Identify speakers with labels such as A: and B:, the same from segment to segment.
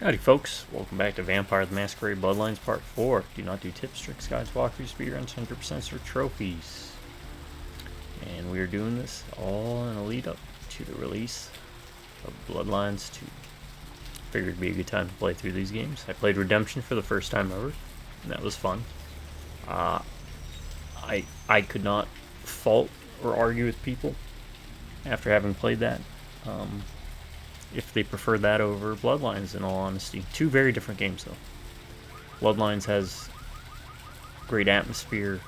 A: Howdy folks, welcome back to Vampire the Masquerade Bloodlines Part 4. Do not do tips, tricks, guides, walkthroughs, speedruns, 100% for trophies. And we are doing this all in a lead up to the release of Bloodlines 2. Figured it'd be a good time to play through these games. I played Redemption for the first time ever, and that was fun. I could not fault or argue with people after having played that. If they prefer that over Bloodlines, in all honesty. Two very different games, though. Bloodlines has great atmosphere,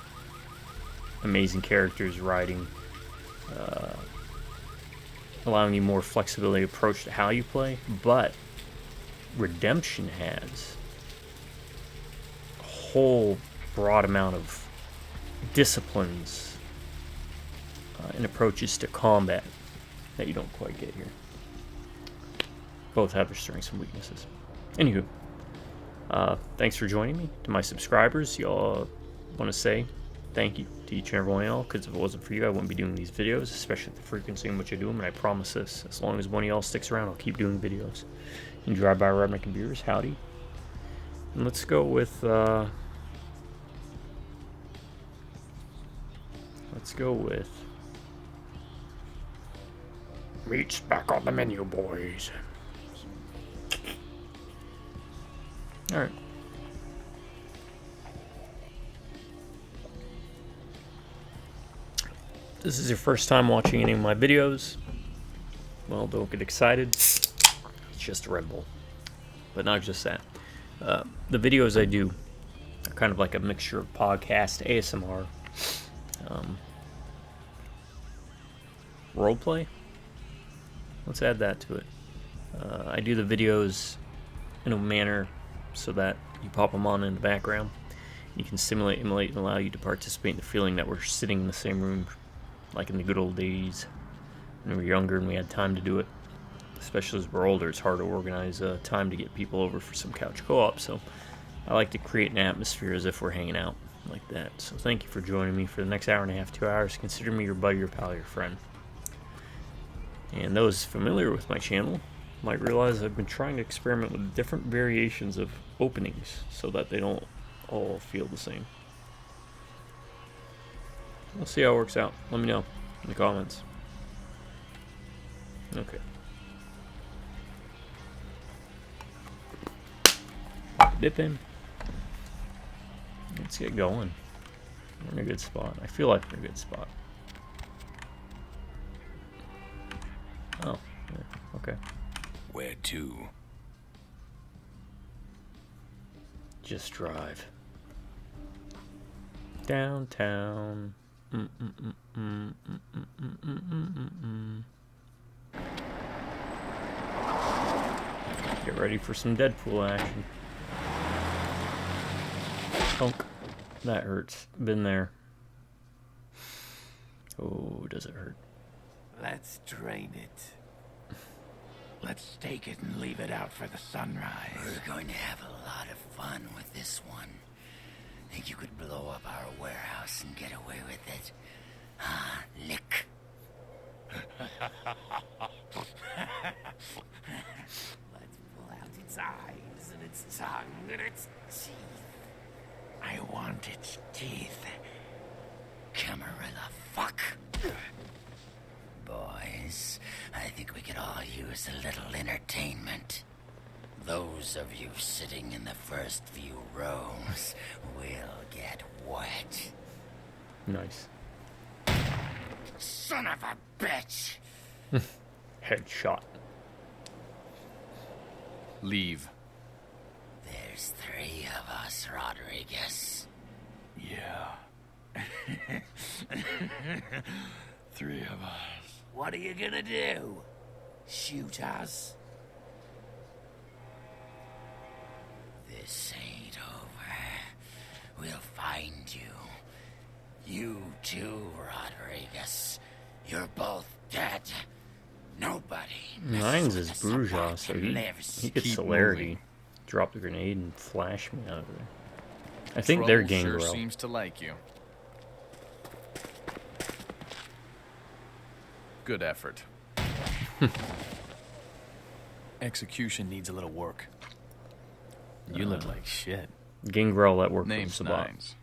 A: amazing characters, writing, allowing you more flexibility approach to how you play, but Redemption has a whole broad amount of disciplines and approaches to combat that you don't quite get here. Both have their strengths and weaknesses. Anywho, thanks for joining me. To my subscribers, y'all want to say thank you to each and every one of y'all, because if it wasn't for you, I wouldn't be doing these videos, especially at the frequency in which I do them, and I promise this, as long as one of y'all sticks around, I'll keep doing videos. You can drive by Ride My Computers, howdy. And let's go with, meat's back on the menu, boys. Alright. This is your first time watching any of my videos. Well, don't get excited. It's just a Red Bull. But not just that. The videos I do are kind of like a mixture of podcast, ASMR, roleplay. Let's add that to it. I do the videos in a manner so that you pop them on in the background. You can simulate, emulate, and allow you to participate in the feeling that we're sitting in the same room like in the good old days when we were younger and we had time to do it. Especially as we're older, it's hard to organize time to get people over for some couch co-op, so I like to create an atmosphere as if we're hanging out like that. So thank you for joining me for the next hour and a half, 2 hours. Consider me your buddy, your pal, your friend. And those familiar with my channel might realize I've been trying to experiment with different variations of openings so that they don't all feel the same. We'll see how it works out. Let me know in the comments. Okay. Dip in. Let's get going. We're in a good spot. I feel like we're in a good spot. Oh, okay.
B: Where to?
A: Just drive. Downtown. Get ready for some Deadpool action. Punk. That hurts. Been there. Oh, does it hurt?
B: Let's drain it. Let's take it and leave it out for the sunrise.
C: We're going to have a lot of fun with this one. Think you could blow up our warehouse and get away with it? Ah, lick.
B: Let's pull out its eyes and its tongue and its teeth. I want its teeth.
C: Camarilla fuck. Boys, I think we could all use a little entertainment. Those of you sitting in the first few rows will get wet.
A: Nice.
C: Son of a bitch!
A: Headshot.
B: Leave.
C: There's 3 of us, Rodriguez.
B: Yeah. 3 of us.
C: What are you gonna do? Shoot us? This ain't over. We'll find you. You too, Rodriguez. You're both dead. Nobody.
A: Mine's is Bourgeois, so he gets
B: Keep
A: celerity.
B: moving.
A: Drop the grenade and flash me out of there. I think
B: Trouble
A: they're
B: sure
A: Gangrel.
B: seems to like you. Good effort. Execution needs a little work.
D: You look like shit.
A: Gangrel that worked
D: Name's
A: with Sabbat.
D: Nines.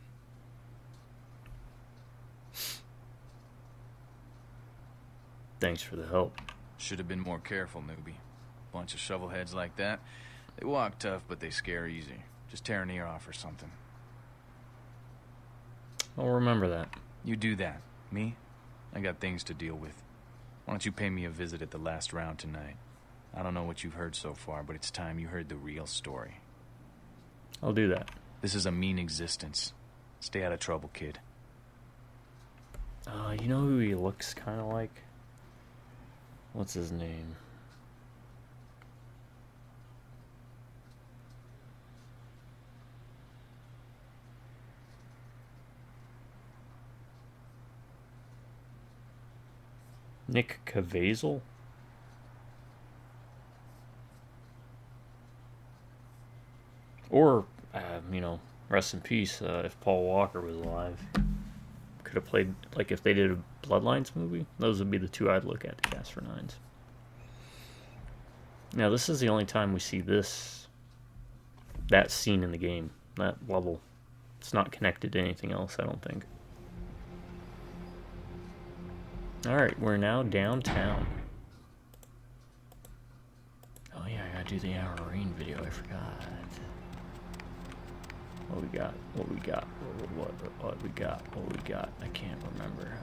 A: Thanks for the help.
D: Should have been more careful, newbie. Bunch of shovelheads like that. They walk tough, but they scare easy. Just tear an ear off or something.
A: I'll remember that.
D: You do that. Me? I got things to deal with. Why don't you pay me a visit at the last round tonight? I don't know what you've heard so far, but it's time you heard the real story.
A: I'll do that.
D: This is a mean existence. Stay out of trouble, kid.
A: You know who he looks kind of like? What's his name? Nick Cavazel? Or, you know, rest in peace, if Paul Walker was alive. Could have played, like, if they did a Bloodlines movie, those would be the two I'd look at to cast for Nines. Now, this is the only time we see that scene in the game, that level. It's not connected to anything else, I don't think. Alright, we're now downtown. Oh yeah, I gotta do the Halloween video, I forgot. What we got? What we got? What we got? What we got? I can't remember.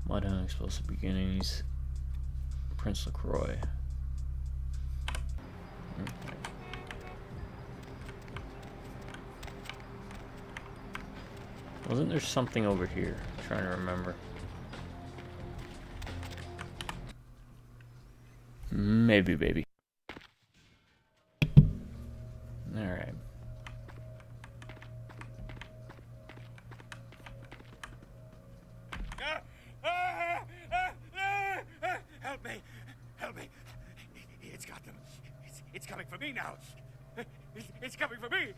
A: Mudhung, Explosive Beginnings, Prince LaCroix. Wasn't there something over here? I'm trying to remember. Maybe, baby. Alright.
B: Help me! Help me! It's got them. It's coming for me now. It's coming for me.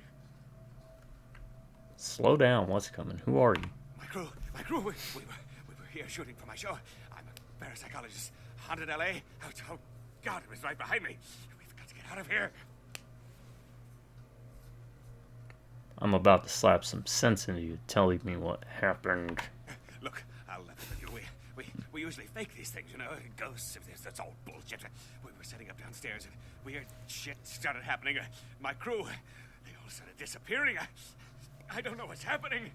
A: Slow down. What's coming? Who are you?
B: My crew. We were here shooting for my show. I'm a parapsychologist. Haunted LA. Oh God, it was right behind me. We've got to get out of here.
A: I'm about to slap some sense into you, telling me what happened.
B: Look, I'll never tell you. We usually fake these things, you know, ghosts. That's all bullshit. We were setting up downstairs, and weird shit started happening. My crew, they all started disappearing. I don't know what's happening.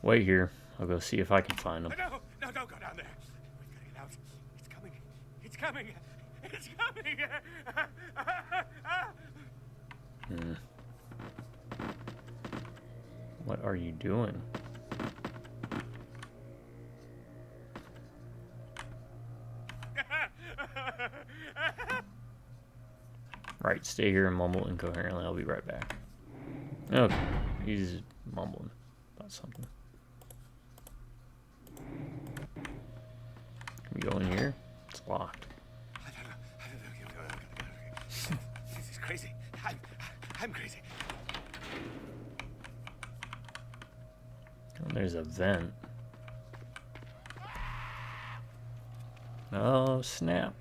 A: Wait here. I'll go see if I can find them.
B: No, don't go down there. We've got to get out. It's coming. It's coming. It's coming.
A: What are you doing? Right, stay here and mumble incoherently. I'll be right back. Okay, he's mumbling about something. Can we go in here? It's locked.
B: I don't know. This is crazy. I'm crazy.
A: Oh, there's a vent. Oh, snap.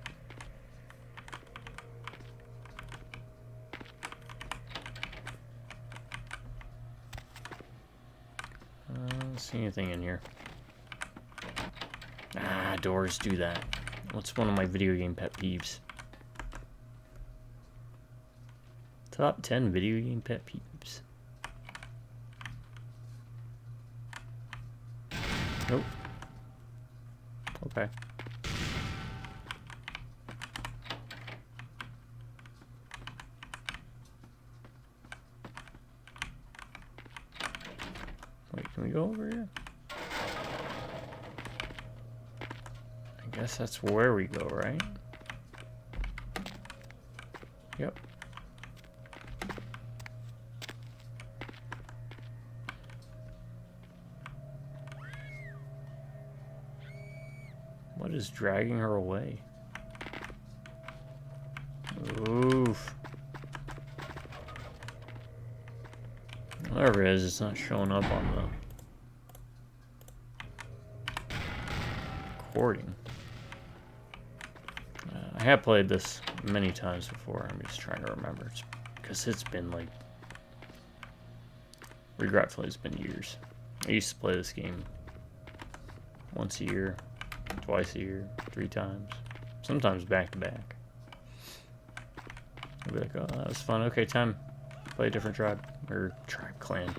A: I don't see anything in here. Ah, doors do that. What's one of my video game pet peeves? Top 10 video game pet peeves. Nope. Okay. Wait, can we go over here? I guess that's where we go, right? Yep. What is dragging her away? Oof. Whatever it is, it's not showing up on the recording. I have played this many times before. I'm just trying to remember. Because it's been like... Regretfully, it's been years. I used to play this game once a year, twice a year, 3 times. Sometimes back to back. I'd be like, oh, that was fun. Okay, time. Play a different tribe. Or tribe, clan.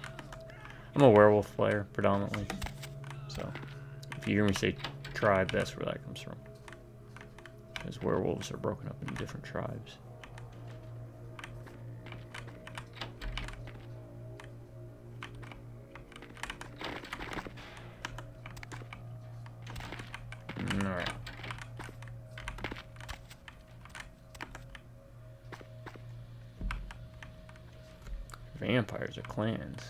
A: I'm a werewolf player, predominantly. So, if you hear me say tribe, that's where that comes from. Because werewolves are broken up into different tribes. Alright. Vampires are clans.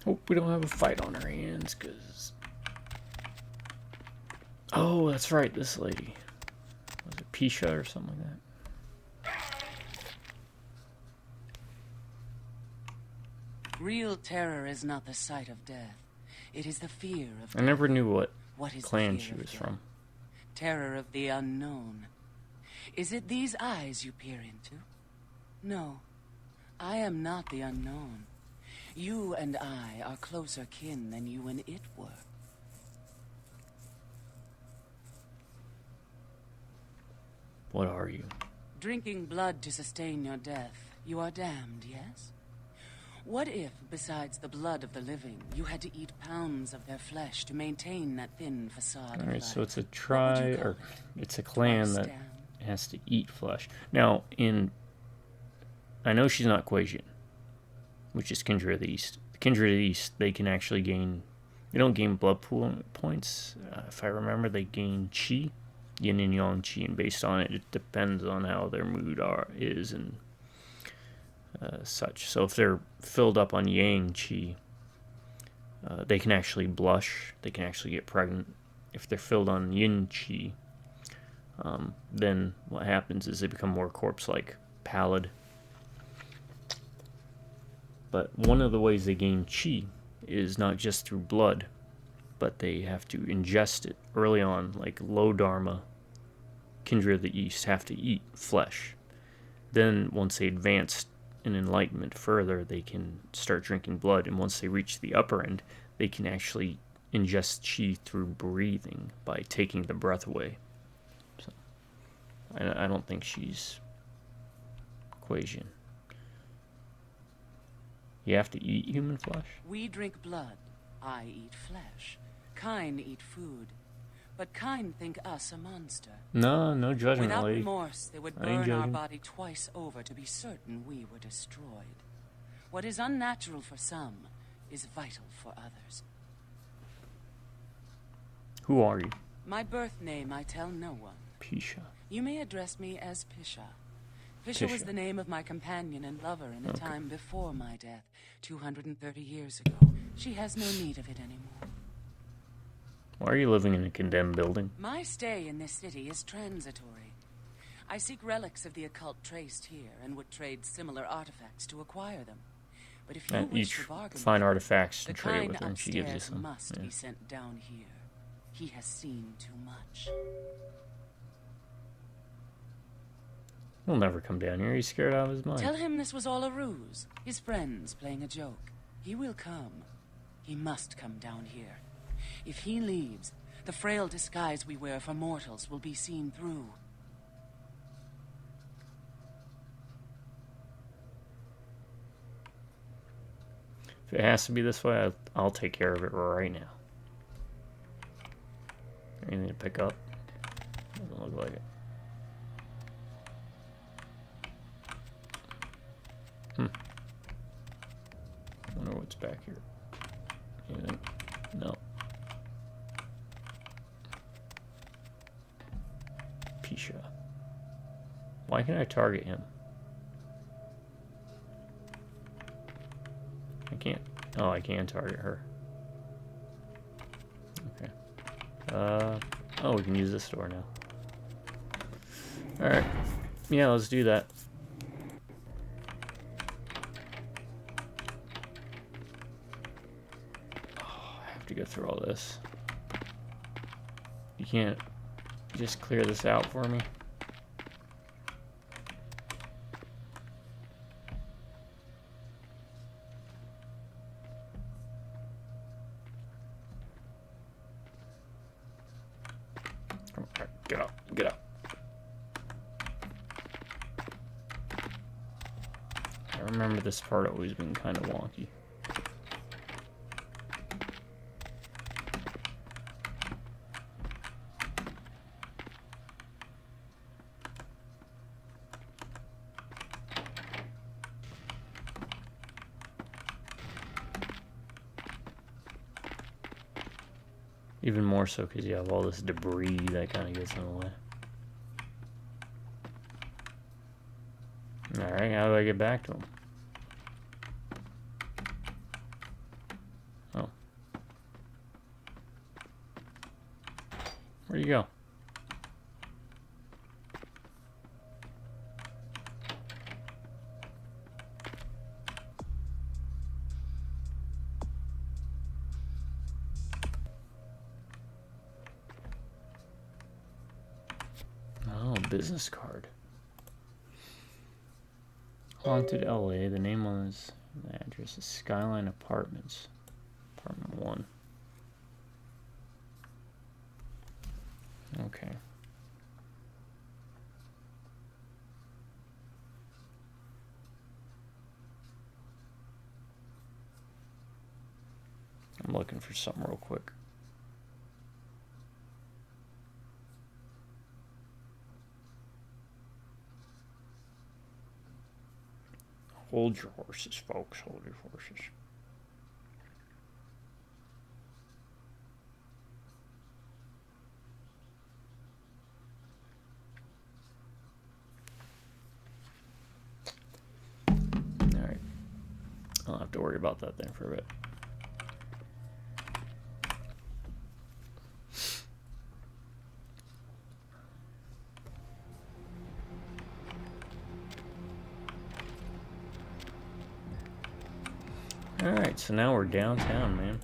A: Hope we don't have a fight on our hands, because... Oh, that's right, this lady. Was it Pisha or something like that?
E: Real terror is not the sight of death. It is the fear of
A: I never knew what
E: is
A: clan
E: the
A: she
E: fear
A: was
E: of
A: from.
E: Terror of the unknown. Is it these eyes you peer into? No. I am not the unknown. You and I are closer kin than you and it were.
A: What are you?
E: Drinking blood to sustain your death. You are damned, yes? What if, besides the blood of the living, you had to eat pounds of their flesh to maintain that thin facade of
A: Alright,
E: life?
A: so it's a
E: What would
A: tribe,
E: you call
A: or
E: it?
A: it's a clan
E: Twice
A: that
E: damned?
A: has to eat flesh. Now, I know she's not Quasian, which is Kindred of the East. The Kindred of the East, they can actually gain... They don't gain blood pool points. If I remember, they gain chi. Yin and Yang chi, and based on it, it depends on how their mood is and such. So if they're filled up on Yang chi, they can actually blush. They can actually get pregnant. If they're filled on Yin chi, then what happens is they become more corpse-like, pallid. But one of the ways they gain chi is not just through blood, but they have to ingest it early on, like low dharma Kindred of the East have to eat flesh. Then once they advance in enlightenment further, they can start drinking blood, and once they reach the upper end, they can actually ingest chi through breathing by taking the breath away. So I don't think she's Quasian. You have to eat human flesh?
E: We drink blood. I eat flesh. Kine eat food. But Kine think us a monster.
A: No judgment,
E: Without
A: lady.
E: remorse, they would
A: I ain't
E: burn our
A: judging.
E: body twice over to be certain we were destroyed. What is unnatural for some is vital for others.
A: Who are you?
E: My birth name I tell no one.
A: Pisha.
E: You may address me as Pisha. Pisha was
A: Pisha.
E: the name of my companion and lover in a
A: Okay.
E: time before my death, 230 years ago. She has no need of it anymore.
A: Why are you living in a condemned building?
E: My stay in this city is transitory. I seek relics of the occult traced here and would trade similar artifacts to acquire them. But if you
A: You
E: wish to bargain
A: find
E: with
A: artifacts
E: the
A: and trade
E: kind
A: with her, and she gives you
E: upstairs
A: some.
E: must
A: Yeah.
E: be sent down here. He has seen too much.
A: He'll never come down here. He's scared out of his mind.
E: Tell him this was all a ruse. His friends playing a joke. He will come. He must come down here. If he leaves, the frail disguise we wear for mortals will be seen through.
A: If it has to be this way, I'll take care of it right now. Anything to pick up? Doesn't look like it. Wonder what's back here. Anything? No. Pisha. Why can't I target him? I can't. Oh, I can target her. Okay. Oh, we can use this door now. Alright. Yeah, let's do that. Oh, I have to go through all this. You can't just clear this out for me? Get up, get up. I remember this part always being kind of wonky. Even more so because you have all this debris that kind of gets in the way. Alright, how do I get back to him? Oh. Where'd you go? Oh, business card. Haunted LA. The name on his address is Skyline Apartments. Apartment 1. Okay. I'm looking for something real quick. Hold your horses, folks. Hold your horses. Alright. I'll have to worry about that then for a bit. Alright, so now we're downtown, man.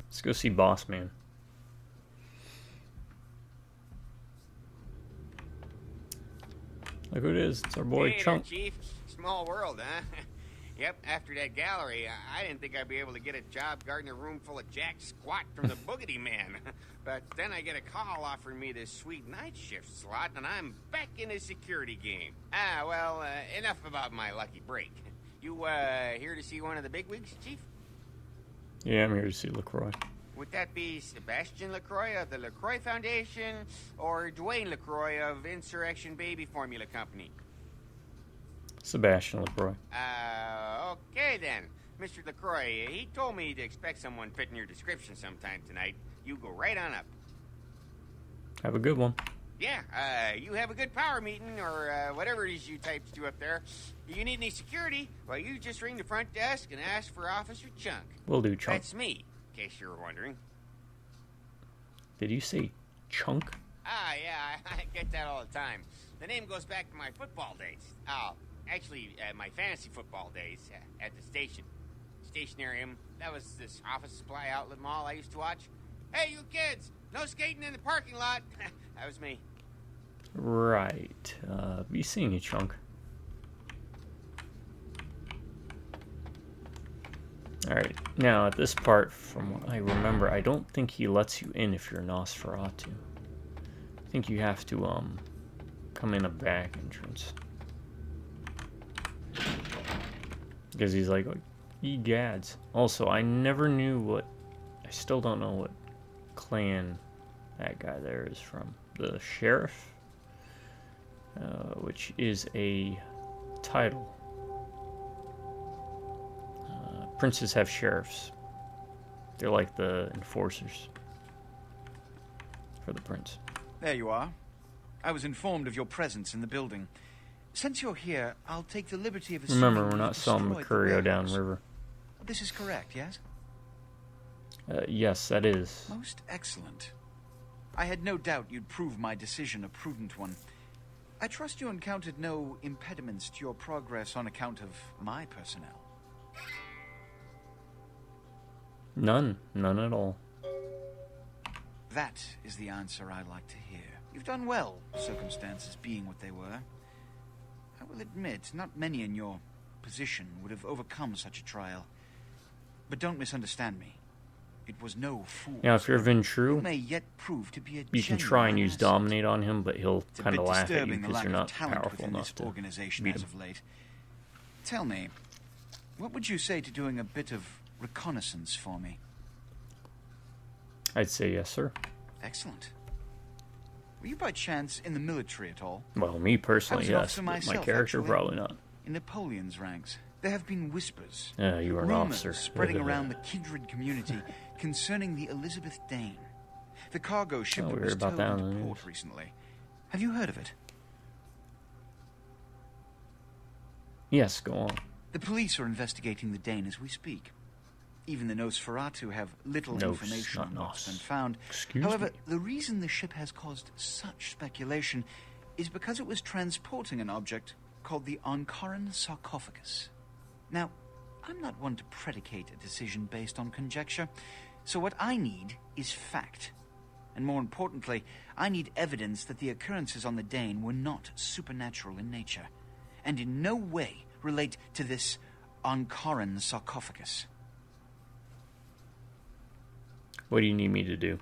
A: Let's go see Boss Man. Look who it is. It's our boy
F: Hey
A: Chunk.
F: there, Chief. Small world, huh? Yep, after that gallery, I didn't think I'd be able to get a job guarding a room full of jack squat from the Boogity Man. But then I get a call offering me this sweet night shift slot, and I'm back in the security game. Well, enough about my lucky break. You, here to see one of the bigwigs, Chief?
A: Yeah, I'm here to see LaCroix.
F: Would that be Sebastian LaCroix of the LaCroix Foundation, or Dwayne LaCroix of Insurrection Baby Formula Company?
A: Sebastian LaCroix.
F: Okay then. Mr. LaCroix, he told me to expect someone fitting your description sometime tonight. You go right on up.
A: Have a good one.
F: Yeah, you have a good power meeting, or whatever it is you types do up there. You need any security? Well, you just ring the front desk and ask for Officer Chunk.
A: Will do, Chunk.
F: That's me, in case you were wondering.
A: Did you say Chunk?
F: Yeah, I get that all the time. The name goes back to my football days. Actually, my fantasy football days at the station. Stationarium. That was this office supply outlet mall I used to watch. Hey, you kids! No skating in the parking lot! That was me.
A: Right. Be seeing you, Chunk. Alright, now at this part, from what I remember, I don't think he lets you in if you're Nosferatu. I think you have to, come in a back entrance. Because he's like, egads. Also, I never knew what, I still don't know what clan that guy there is from. The sheriff, which is a title. Princes have sheriffs. They're like the enforcers for the prince.
G: There you are. I was informed of your presence in the building. Since you're here, I'll take the liberty of assuming
A: Remember, we're
G: you
A: not selling
G: destroyed the
A: Mercurio
G: warehouse.
A: downriver.
G: This is correct, yes?
A: Yes, that is.
G: Most excellent. I had no doubt you'd prove my decision a prudent one. I trust you encountered no impediments to your progress on account of my personnel.
A: None at all.
G: That is the answer I like to hear. You've done well, circumstances being what they were. I will admit, not many in your position would have overcome such a trial. But don't misunderstand me. It was no fool.
A: Now, if you're
G: You
A: Ventru,
G: may yet prove to be a
A: you can try and
G: genuine
A: use
G: asset.
A: Dominate on him, but he'll
G: It's a
A: kind
G: bit
A: of laugh at you
G: disturbing the
A: because
G: lack
A: you're
G: of
A: not
G: talent
A: powerful
G: within
A: enough
G: this
A: to
G: organization
A: beat
G: as
A: him.
G: of late. Tell me, what would you say to doing a bit of reconnaissance for me?
A: I'd say yes, sir.
G: Excellent. Were you by chance in the military at all?
A: Well, me
G: I
A: personally,
G: was an
A: yes,
G: officer
A: but my
G: myself,
A: character
G: actually.
A: probably not.
G: In Napoleon's ranks, there have been whispers,
A: You are an
G: rumors
A: officer.
G: spreading around the kindred community concerning the Elizabeth Dane. The cargo ship
A: Oh, we
G: that
A: heard
G: was
A: about
G: towed
A: that in
G: into
A: the
G: port
A: news.
G: recently. Have you heard of it?
A: Yes, go on.
G: The police are investigating the Dane as we speak. Even the Nosferatu have little
A: Nos,
G: information
A: not
G: on what's
A: nos.
G: been found.
A: Excuse
G: However,
A: me.
G: the reason the ship has caused such speculation is because it was transporting an object called the Ankaran sarcophagus. Now, I'm not one to predicate a decision based on conjecture, so what I need is fact. And more importantly, I need evidence that the occurrences on the Dane were not supernatural in nature, and in no way relate to this Ankaran sarcophagus.
A: What do you need me to do?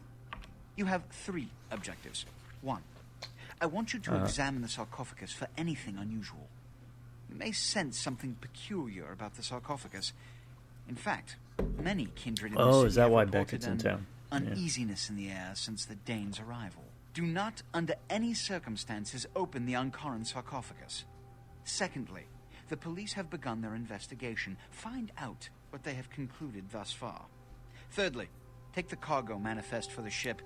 G: You have 3 objectives. 1, I want you to examine the sarcophagus for anything unusual. You may sense something peculiar about the sarcophagus. In fact, many kindred in the
A: Oh,
G: city
A: is that
G: have
A: why
G: reported
A: Beckett's in
G: an
A: town? Yeah.
G: uneasiness in the air since the Dane's arrival. Do not, under any circumstances, open the Ankaran sarcophagus. Secondly, the police have begun their investigation. Find out what they have concluded thus far. Thirdly, take the cargo manifest for the ship.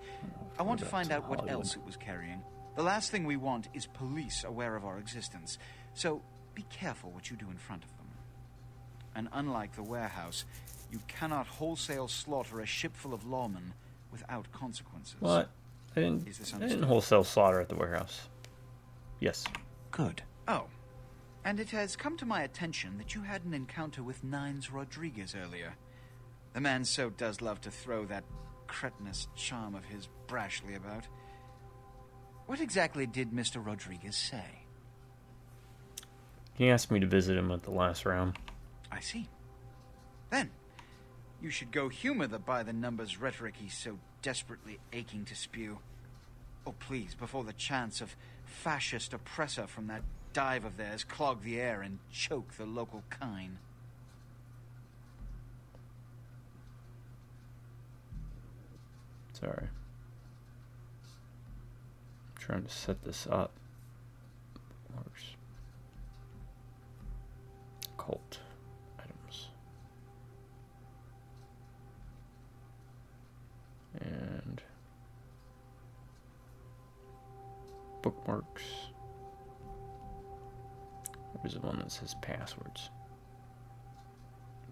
G: I want to
A: back
G: find
A: to
G: out what
A: Hollywood.
G: else it was carrying. The last thing we want is police aware of our existence. So be careful what you do in front of them. And unlike the warehouse, you cannot wholesale slaughter a ship full of lawmen without consequences.
A: What? I
G: Is this
A: didn't
G: understood?
A: wholesale slaughter at the warehouse. Yes.
G: Good. Oh. And it has come to my attention that you had an encounter with Nines Rodriguez earlier. The man so does love to throw that cretinous charm of his brashly about. What exactly did Mr. Rodriguez say?
A: He asked me to visit him at the last round.
G: I see. Then, you should go humor the by-the-numbers rhetoric he's so desperately aching to spew. Oh, please, before the chance of fascist oppressor from that dive of theirs clog the air and choke the local kine.
A: Sorry. I'm trying to set this up. Works. Cult items. And bookmarks. There's the one that says passwords.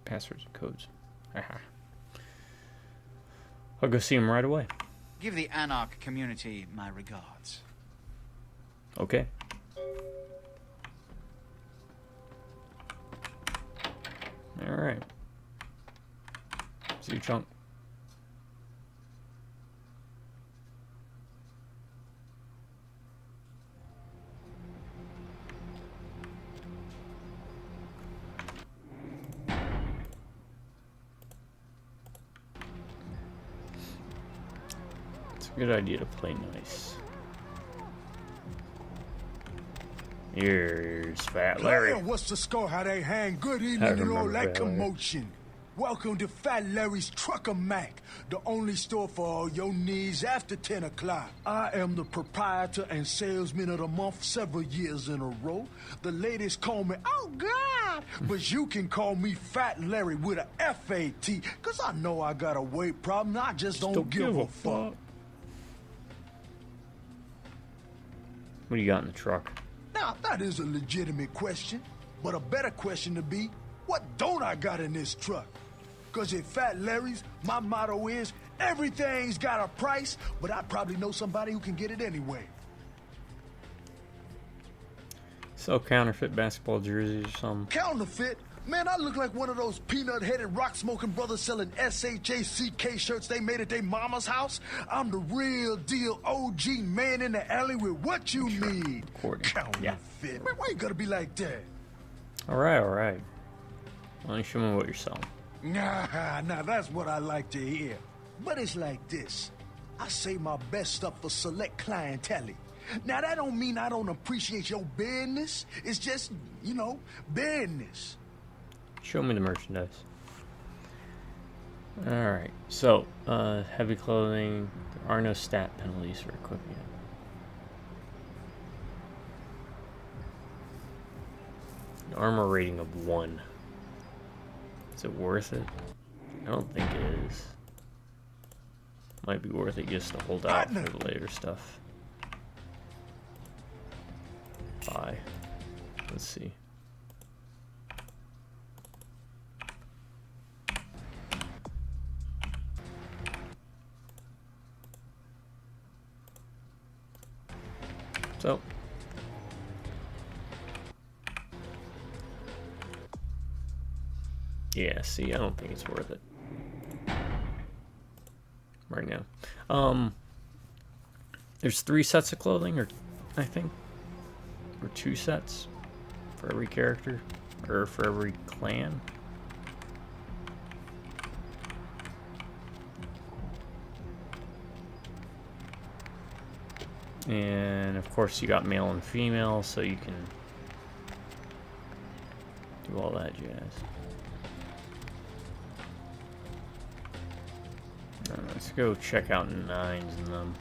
A: Passwords and codes. Aha. I'll go see him right away.
G: Give the Anarch community my regards.
A: Okay. Alright. See you, Chunk. It's a good idea to play nice. Here's Fat Larry.
H: Hey, what's the score? How they hang? Good
A: I
H: evening and all
A: remember
H: that
A: Fat Larry.
H: commotion. welcome to Fat Larry's Trucker Mac, the only store for all your needs after 10 o'clock. I am the proprietor and salesman of the month several years in a row. The ladies call me, oh God, but you can call me Fat Larry with a F-A-T, because I know I got a weight problem. I just don't give a fuck.
A: What do you got in the truck?
H: Now, that is a legitimate question, but a better question to be, what don't I got in this truck? Because at Fat Larry's, my motto is, everything's got a price, but I probably know somebody who can get it anyway.
A: Sell counterfeit basketball jerseys or something.
H: Counterfeit? Man, I look like one of those peanut-headed rock-smoking brothers selling SHACK shirts they made at their mama's house. I'm the real deal OG man in the alley with what you need. Counterfeit.
A: Yeah.
H: Man, why you gotta be like that?
A: Alright, alright. Why don't you show me what you're selling?
H: Nah, that's what I like to hear. But it's like this. I save my best stuff for select clientele. Now, that don't mean I don't appreciate your business. It's just, you know, business.
A: Show me the merchandise. Alright, so, heavy clothing. There are no stat penalties for equipping it. An armor rating of 1. Is it worth it? I don't think it is. Might be worth it just to hold out for the later stuff. Buy. Let's see. So, yeah, see, I don't think it's worth it right now. There's 3 sets of clothing, or I think, or 2 sets for every character, or for every clan. And of course you got male and female, so you can do all that jazz. Let's go check out 9s and them.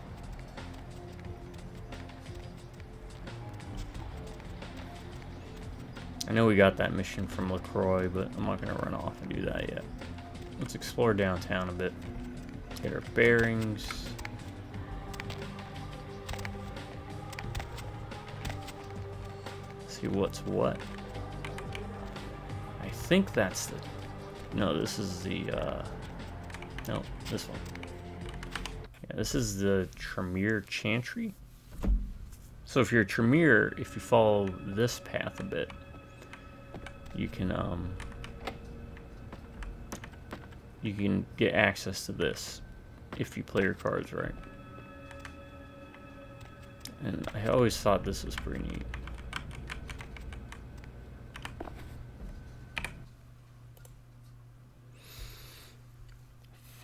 A: I know we got that mission from LaCroix, but I'm not going to run off and do that yet. Let's explore downtown a bit. Get our bearings. See what's what. I think that's the... No, this is the... No, this one. Yeah, this is the Tremere Chantry. So if you're a Tremere, if you follow this path a bit, you can get access to this if you play your cards right. And I always thought this was pretty neat.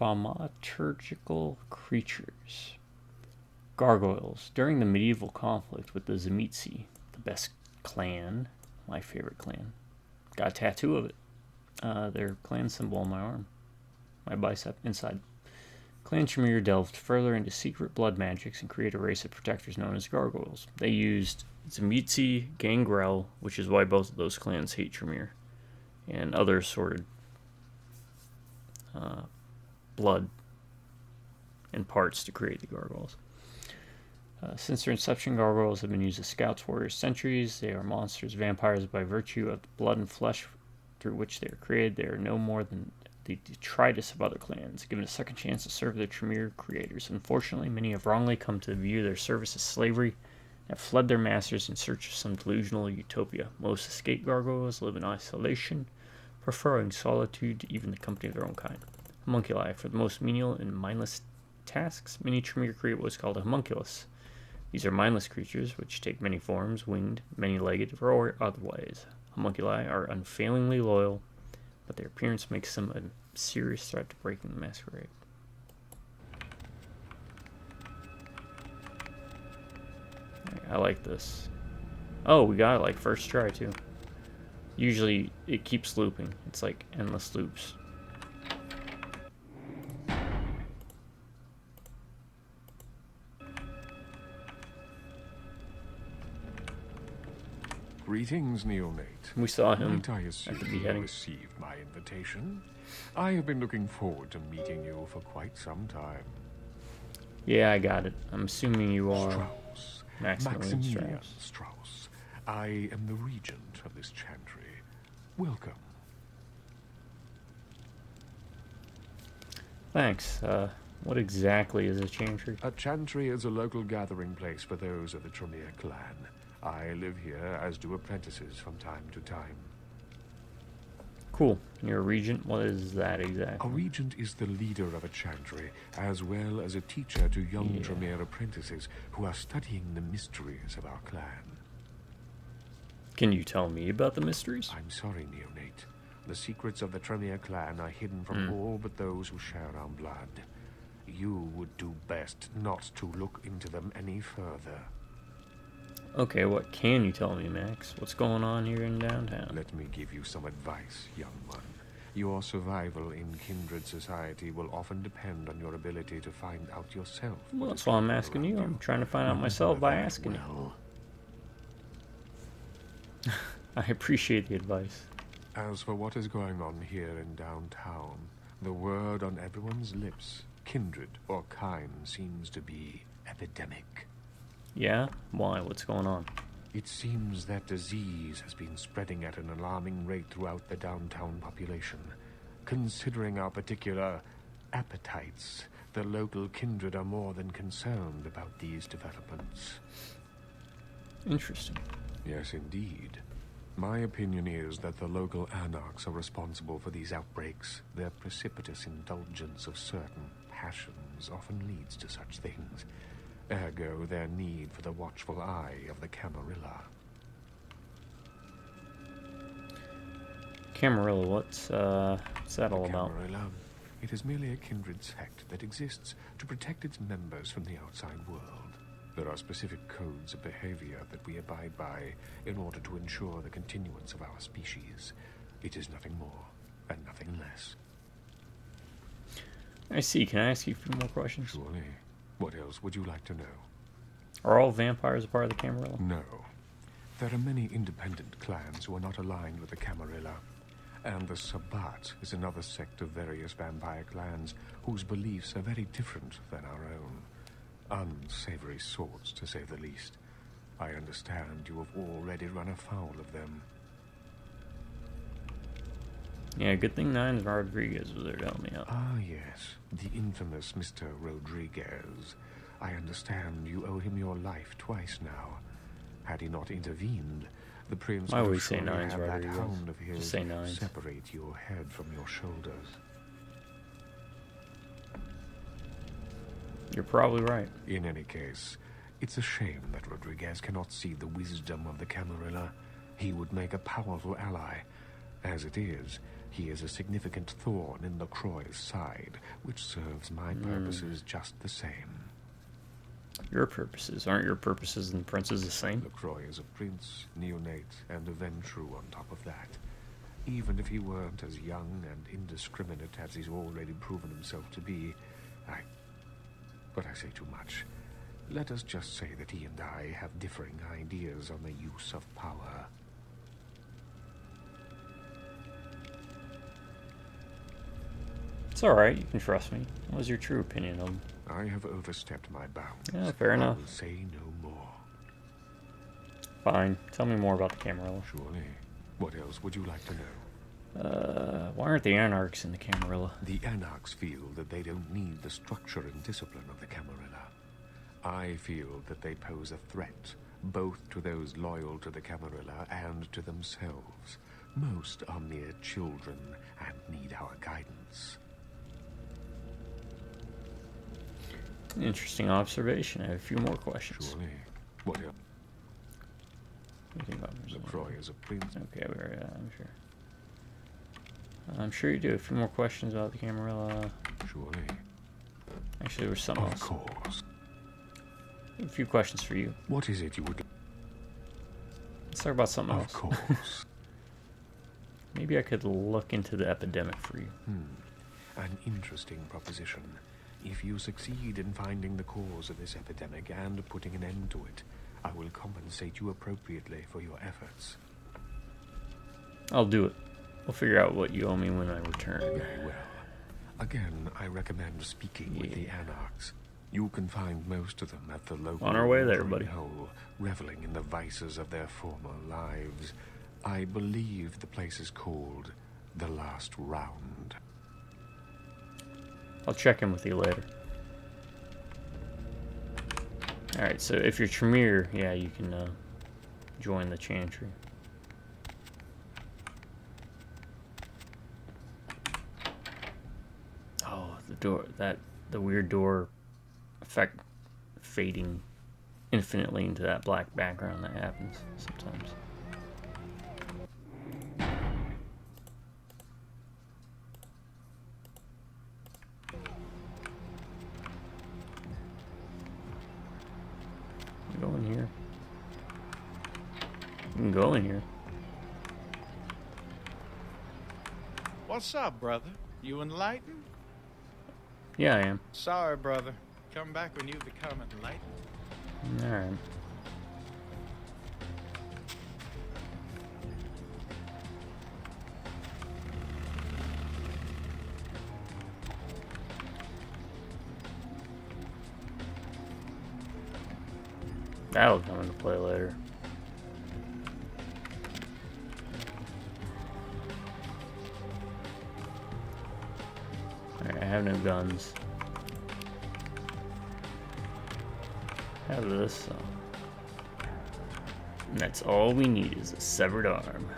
A: Thaumaturgical creatures. Gargoyles. During the medieval conflict with the Tzimisce, the best clan, my favorite clan, got a tattoo of it. Their clan symbol on my arm. My bicep, inside. Clan Tremere delved further into secret blood magics and created a race of protectors known as gargoyles. They used Tzimisce, Gangrel, which is why both of those clans hate Tremere, and other assorted blood and parts to create the gargoyles. Since their inception, gargoyles have been used as scouts, warriors, sentries. They are monsters, vampires by virtue of the blood and flesh through which they are created. They are no more than the detritus of other clans, given a second chance to serve their Tremere creators. Unfortunately, many have wrongly come to view their service as slavery and have fled their masters in search of some delusional utopia. Most escaped gargoyles live in isolation, preferring solitude to even the company of their own kind. Homunculi. For the most menial and mindless tasks, many Tremere create what is called a homunculus. These are mindless creatures which take many forms, winged, many-legged, or otherwise. Homunculi are unfailingly loyal, but their appearance makes them a serious threat to breaking the Masquerade. I like this. Oh, we got it like first try too. Usually it keeps looping. It's like endless loops.
I: Greetings, Neonate.
A: We saw him
I: Might I
A: at
I: assume
A: the
I: you
A: beheading.
I: received my invitation? I have been looking forward to meeting you for quite some time.
A: Yeah, I got it. I'm assuming you are
I: Strauss.
A: Maximilian
I: Maximilian
A: Strauss.
I: Strauss. I am the regent of this chantry. Welcome.
A: Thanks. What exactly is a chantry?
I: A chantry is a local gathering place for those of the Tremere clan. I live here, as do apprentices from time to time.
A: Cool. You're a regent? What is that exactly?
I: A regent is the leader of a chantry, as well as a teacher to young
A: Yeah.
I: Tremere apprentices who are studying the mysteries of our clan.
A: Can you tell me about the mysteries?
I: I'm sorry, Neonate. The secrets of the Tremere clan are hidden from all but those who share our blood. You would do best not to look into them any further.
A: Okay, what can you tell me, Max? What's going on here in downtown?
I: Let me give you some advice, young one. Your survival in kindred society will often depend on your ability to find out yourself.
A: Well,
I: what
A: that's
I: is
A: why I'm
I: going
A: asking
I: around
A: you. I'm trying to find out myself by asking you. I appreciate the advice.
I: As for what is going on here in downtown, the word on everyone's lips, kindred or kind, seems to be epidemic.
A: Yeah? Why? What's going on?
I: It seems that disease has been spreading at an alarming rate throughout the downtown population. Considering our particular appetites, the local kindred are more than concerned about these developments.
A: Interesting.
I: Yes, indeed. My opinion is that the local anarchs are responsible for these outbreaks. Their precipitous indulgence of certain passions often leads to such things. Ergo, their need for the watchful eye of the Camarilla.
A: Camarilla, what's that all about?
I: Camarilla. It is merely a kindred sect that exists to protect its members from the outside world. There are specific codes of behavior that we abide by in order to ensure the continuance of our species. It is nothing more and nothing less.
A: I see. Can I ask you a few more questions?
I: Surely. What else would you like to know?
A: Are all vampires a part of the Camarilla?
I: No. There are many independent clans who are not aligned with the Camarilla. And the Sabbat is another sect of various vampire clans whose beliefs are very different than our own. Unsavory sorts, to say the least. I understand you have already run afoul of them.
A: Yeah, good thing Nines Rodriguez was there to help me out.
I: Ah, yes. The infamous Mr. Rodriguez. I understand you owe him your life twice now. Had he not intervened, the prince
A: I
I: would
A: always
I: have
A: say
I: surely
A: Nines
I: had that
A: Rodriguez.
I: hound of
A: Just
I: his
A: say Nines.
I: separate your head from your shoulders.
A: You're probably right.
I: In any case, it's a shame that Rodriguez cannot see the wisdom of the Camarilla. He would make a powerful ally. As it is, he is a significant thorn in LaCroix's side, which serves my purposes just the same.
A: Your purposes. Aren't your purposes and the prince's the same?
I: LaCroix is a prince, neonate, and a Ventrue on top of that. Even if he weren't as young and indiscriminate as he's already proven himself to be, But I say too much. Let us just say that he and I have differing ideas on the use of power.
A: It's alright, you can trust me. What is your true opinion of him?
I: I have overstepped my bounds.
A: Yeah, fair enough.
I: I will say no more.
A: Fine. Tell me more about the Camarilla.
I: Surely. What else would you like to know?
A: Why aren't the Anarchs in the Camarilla?
I: The Anarchs feel that they don't need the structure and discipline of the Camarilla. I feel that they pose a threat, both to those loyal to the Camarilla and to themselves. Most are mere children and need our guidance.
A: Interesting observation. I have a few more questions.
I: Surely. What else?
A: What do you think about
I: LaCroix is a prince.
A: Okay, I'm sure. I'm sure you do. A few more questions about the Camarilla.
I: Surely.
A: Actually, there was something
I: Of
A: else.
I: course.
A: A few questions for you.
I: What is it you would...
A: Let's talk about something
I: Of
A: else.
I: course.
A: Maybe I could look into the epidemic for you.
I: An interesting proposition. If you succeed in finding the cause of this epidemic and putting an end to it, I will compensate you appropriately for your efforts.
A: I'll do it. We'll figure out what you owe me when I return.
I: Very well. Again, I recommend speaking with the Anarchs. You can find most of them at the local
A: On our way there,
I: watering
A: buddy.
I: hole, reveling in the vices of their former lives. I believe the place is called The Last Round.
A: I'll check in with you later. Alright, so if you're Tremere, yeah, you can join the Chantry. Oh, the door, the weird door effect fading infinitely into that black background that happens sometimes. Go in here. You can go in here.
J: What's up, brother? You enlightened?
A: Yeah, I am.
J: Sorry, brother. Come back when you become enlightened.
A: Alright. That'll come into play later. Alright, I have no guns. I have this, so. And that's all we need is a severed arm.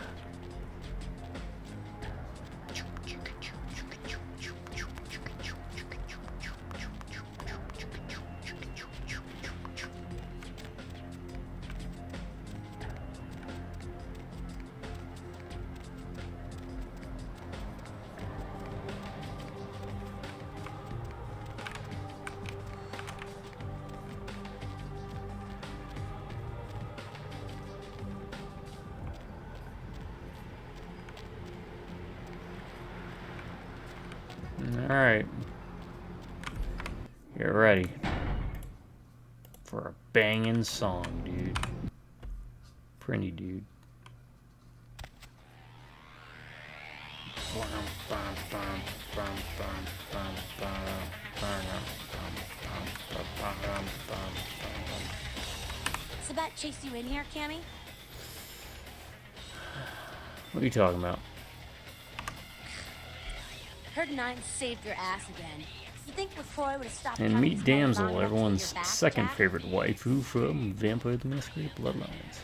A: Alright. You're ready for a banging song, dude. Pretty dude.
K: Sabat chased you in here, Cammy?
A: What are you talking about?
K: Heard Nine saved your ass again. You think LaCroix would have stopped
A: And
K: trying
A: meet
K: to smoke
A: Damsel,
K: long enough to
A: everyone's
K: get your back,
A: second
K: Jack?
A: favorite waifu from Vampire the Masquerade Bloodlines.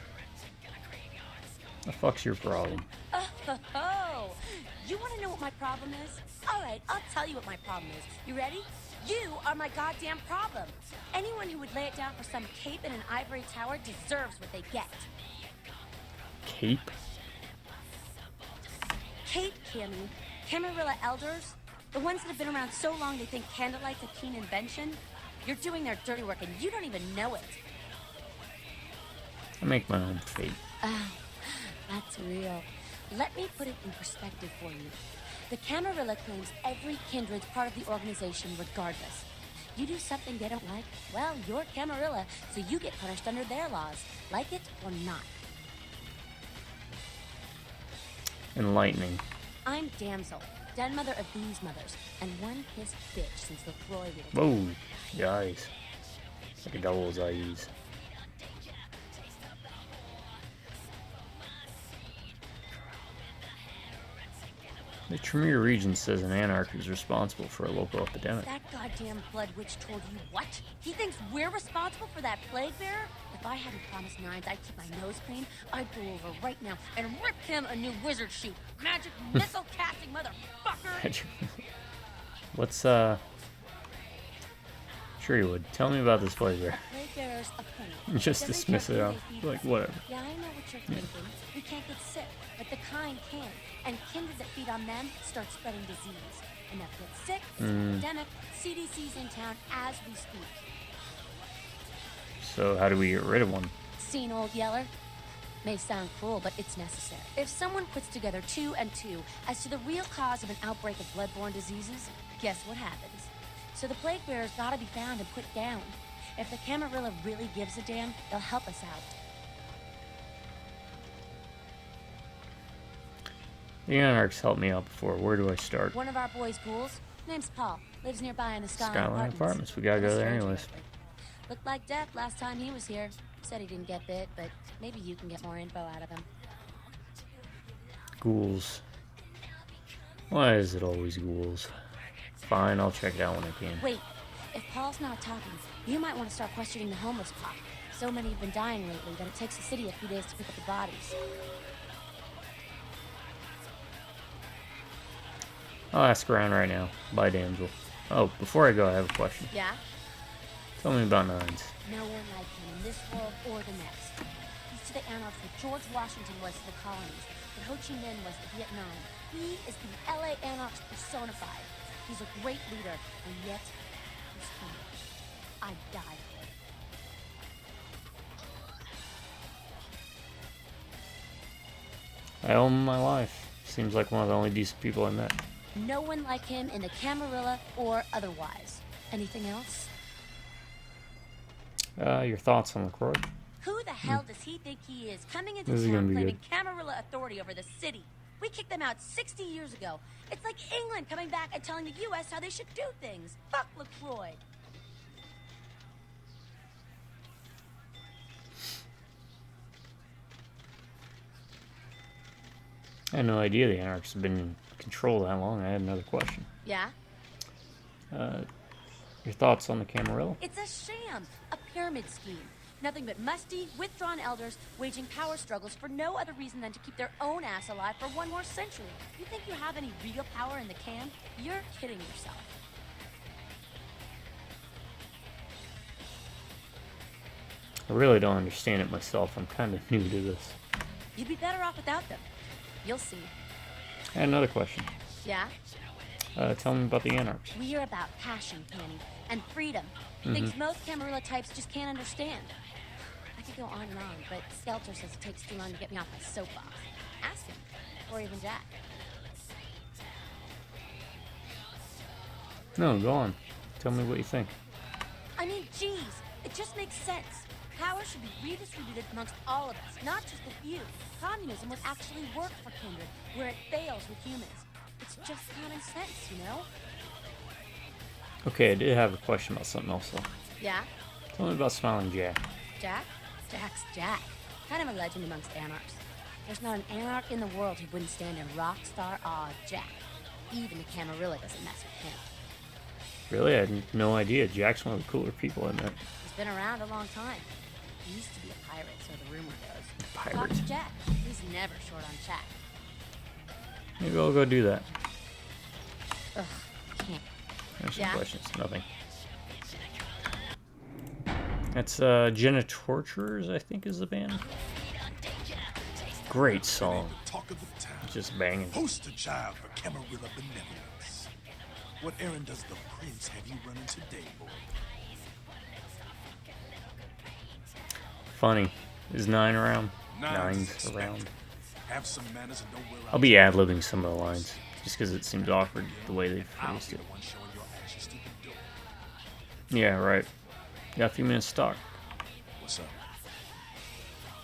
A: The fuck's your problem?
K: Oh, you want to know what my problem is? All right, I'll tell you what my problem is. You ready? You are my goddamn problem. Anyone who would lay it down for some cape in an ivory tower deserves what they get.
A: Cape?
K: Cape, Cammy. Camarilla elders, the ones that have been around so long they think candlelight's a keen invention. You're doing their dirty work and you don't even know it.
A: I make my own fate.
K: Oh, that's real. Let me put it in perspective for you. The Camarilla claims every kindred's part of the organization regardless. You do something they don't like, well, you're Camarilla, so you get punished under their laws, like it or not.
A: Enlightening.
K: I'm Damsel, den mother of these mothers, and one pissed bitch since LaCroix did it.
A: Whoa, your eyes. Like a devil's eyes. The Tremere region says an anarch is responsible for a local epidemic.
K: That goddamn blood witch told you what? He thinks we're responsible for that plague bearer? If I hadn't promised Nines I'd keep my nose clean, I'd go over right now and rip him a new wizard shoot. Magic missile casting motherfucker!
A: What's, Sure you would. Tell me about this plague bearer.
K: Plague bearer's a point.
A: Just dismiss it off. Like, whatever.
K: Yeah, I know what you're thinking. We can't get sick, but the kind can. And kindred that feed on them start spreading disease. Enough get sick, it's an epidemic. CDC's in town as we speak.
A: So how do we get rid of one?
K: Seen Old Yeller? May sound cruel, but it's necessary. If someone puts together 2 and 2 as to the real cause of an outbreak of bloodborne diseases, guess what happens? So the plague bearer's gotta be found and put down. If the Camarilla really gives a damn, they'll help us out.
A: The Anarchs helped me out before. Where do I start?
K: One of our boys' ghouls, name's Paul, lives nearby in the
A: Skyline Apartments. We gotta go there anyways.
K: Looked like death last time he was here. Said he didn't get bit, but maybe you can get more info out of him.
A: Ghouls. Why is it always ghouls? Fine, I'll check it out when I can.
K: Wait, if Paul's not talking, you might want to start questioning the homeless pop. So many have been dying lately that it takes the city a few days to pick up the bodies.
A: I'll ask around right now. Bye, damsel. Oh, before I go, I have a question.
K: Yeah?
A: Tell me about Nines.
K: No one like him in this world or the next. He's to the Anarchs what George Washington was to the colonies, what Ho Chi Minh was to Vietnam. He is the LA Anarchs personified. He's a great leader, and yet he's humble. I die for it.
A: I owe him my life. Seems like one of the only decent people I met.
K: No one like him in the Camarilla or otherwise. Anything else?
A: Your thoughts on LaCroix?
K: Who the hell does he think he is, coming into
A: This is gonna
K: town
A: be
K: claiming
A: good.
K: Camarilla authority over the city? We kicked them out 60 years ago. It's like England coming back and telling the U.S. how they should do things. Fuck LaCroix.
A: I had no idea the Anarchs have been in control that long. I had another question.
K: Yeah?
A: Your thoughts on the Camarilla?
K: It's a sham, a pyramid scheme. Nothing but musty, withdrawn elders waging power struggles for no other reason than to keep their own ass alive for one more century. You think you have any real power in the camp? You're kidding yourself.
A: I really don't understand it myself. I'm kind of new to this.
K: You'd be better off without them. You'll see.
A: I had another question.
K: Yeah?
A: Tell me about the Anarchs.
K: We're about passion, Penny, and freedom. Things most Camarilla types just can't understand. I could go on and on, but Skelter says it takes too long to get me off my soapbox. Ask him, or even Jack.
A: No, go on. Tell me what you think.
K: I mean, geez, it just makes sense. Power should be redistributed amongst all of us, not just the few. Communism would actually work for Kindred, where it fails with humans. It's just common sense, you know?
A: Okay, I did have a question about something else, though.
K: Yeah?
A: Tell me about Smiling Jack.
K: Jack? Jack's Jack. Kind of a legend amongst Anarchs. There's not an Anarch in the world who wouldn't stand in rock star awe of Jack. Even the Camarilla doesn't mess with him.
A: Really? I had no idea. Jack's one of the cooler people I met.
K: He's been around a long time. He used to be a pirate, so the rumor goes.
A: Pirate?
K: Talk to Jack. He's never short on chat.
A: Maybe I'll go do that.
K: Ugh, can't.
A: There's some
K: Yeah?
A: questions. Nothing. That's Jenna Torturers, I think, is the band. Great song.
H: Talk of the town.
A: Just banging.
H: Poster child for Camarilla benevolence. What errand does the prince have you running today, boy?
A: Funny. Is Nine around?
H: Nine's
A: Nine's around.
H: Have some manners and don't wear out
A: I'll be ad-libbing some of the lines, just because it seems awkward the way they
H: I'll
A: phrased
H: be
A: it.
H: the one showing your ass, you stupid dope.
A: Yeah, right. Got a few minutes to talk.
H: What's up?